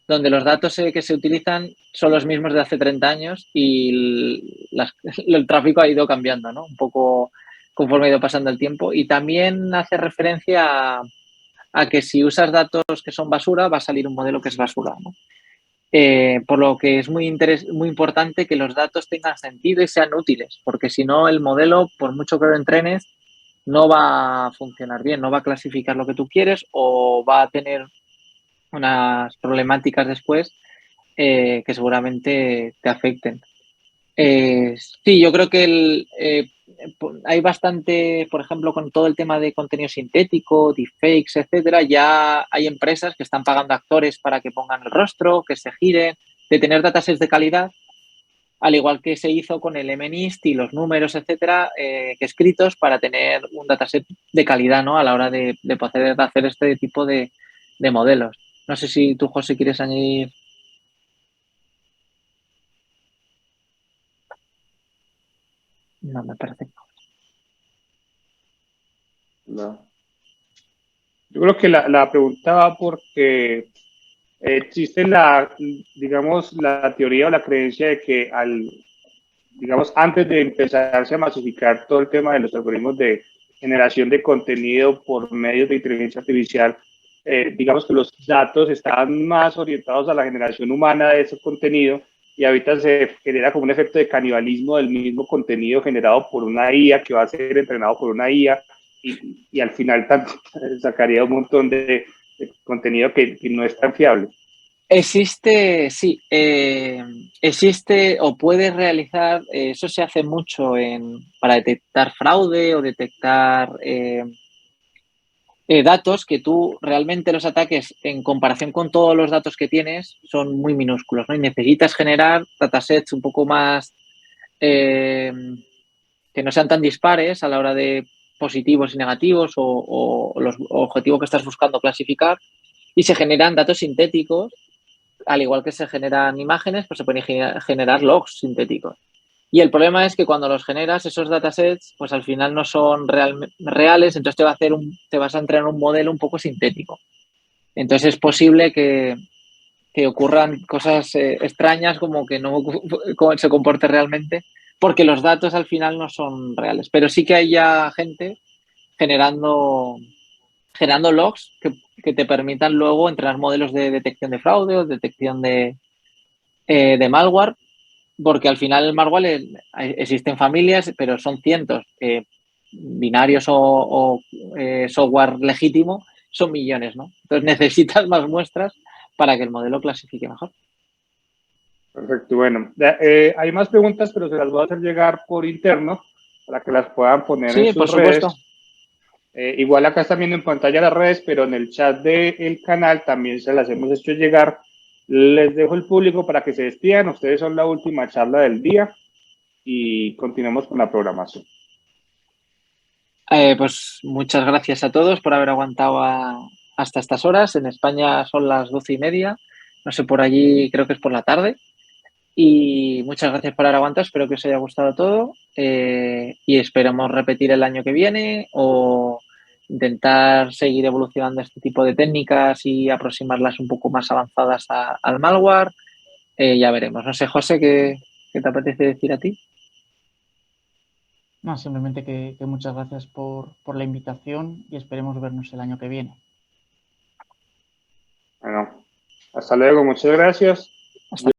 donde los datos que se utilizan son los mismos de hace 30 años y el tráfico ha ido cambiando, ¿no? Un poco conforme ha ido pasando el tiempo. Y también hace referencia a que si usas datos que son basura, va a salir un modelo que es basura, ¿no? Por lo que es muy importante que los datos tengan sentido y sean útiles, porque si no, el modelo, por mucho que lo entrenes, no va a funcionar bien, no va a clasificar lo que tú quieres o va a tener unas problemáticas después que seguramente te afecten. Sí, yo creo que hay bastante, por ejemplo, con todo el tema de contenido sintético, deepfakes, etcétera, ya hay empresas que están pagando actores para que pongan el rostro, que se giren, de tener datasets de calidad, al igual que se hizo con el MNIST y los números, etcétera, que escritos para tener un dataset de calidad, ¿no? A la hora de poder hacer este tipo de modelos. No sé si tú, José, quieres añadir. No, me parece. No. Yo creo que la pregunta va porque existe digamos, la teoría o la creencia de que digamos, antes de empezarse a masificar todo el tema de los algoritmos de generación de contenido por medios de inteligencia artificial, digamos que los datos estaban más orientados a la generación humana de ese contenido y ahorita se genera como un efecto de canibalismo del mismo contenido generado por una IA que va a ser entrenado por una IA y al final sacaría un montón de contenido que no es tan fiable. Existe, sí, existe o puedes realizar, eso se hace mucho para detectar fraude o detectar datos que tú realmente los ataques en comparación con todos los datos que tienes son muy minúsculos, ¿no? Y necesitas generar datasets un poco más eh, que no sean tan dispares a la hora de positivos y negativos o los objetivos que estás buscando clasificar y se generan datos sintéticos al igual que se generan imágenes, pues se pueden generar logs sintéticos. Y el problema es que cuando los generas, esos datasets, pues al final no son reales, entonces te vas a entrenar un modelo un poco sintético. Entonces es posible que ocurran cosas extrañas como que no se comporte realmente, porque los datos al final no son reales. Pero sí que hay ya gente generando logs que te permitan luego entrenar modelos de detección de fraude o detección de malware, porque al final el malware existen familias, pero son cientos. Binarios o software legítimo son millones, ¿no? Entonces necesitas más muestras para que el modelo clasifique mejor. Perfecto, bueno, hay más preguntas, pero se las voy a hacer llegar por interno para que las puedan poner en Sí, por sus redes. supuesto. Igual acá están viendo en pantalla las redes, pero en el chat del canal también se las hemos hecho llegar. Les dejo el público para que se despidan. Ustedes son la última charla del día y continuemos con la programación. Pues muchas gracias a todos por haber aguantado hasta estas horas. En España son las 12:30. No sé, por allí creo que es por la tarde. Y muchas gracias por haber aguantado. Espero que os haya gustado todo. Y esperamos repetir el año que viene o intentar seguir evolucionando este tipo de técnicas y aproximarlas un poco más avanzadas al malware. Ya veremos. No sé, José, ¿qué te apetece decir a ti? No, simplemente que muchas gracias por la invitación y esperemos vernos el año que viene. Bueno, hasta luego, muchas gracias.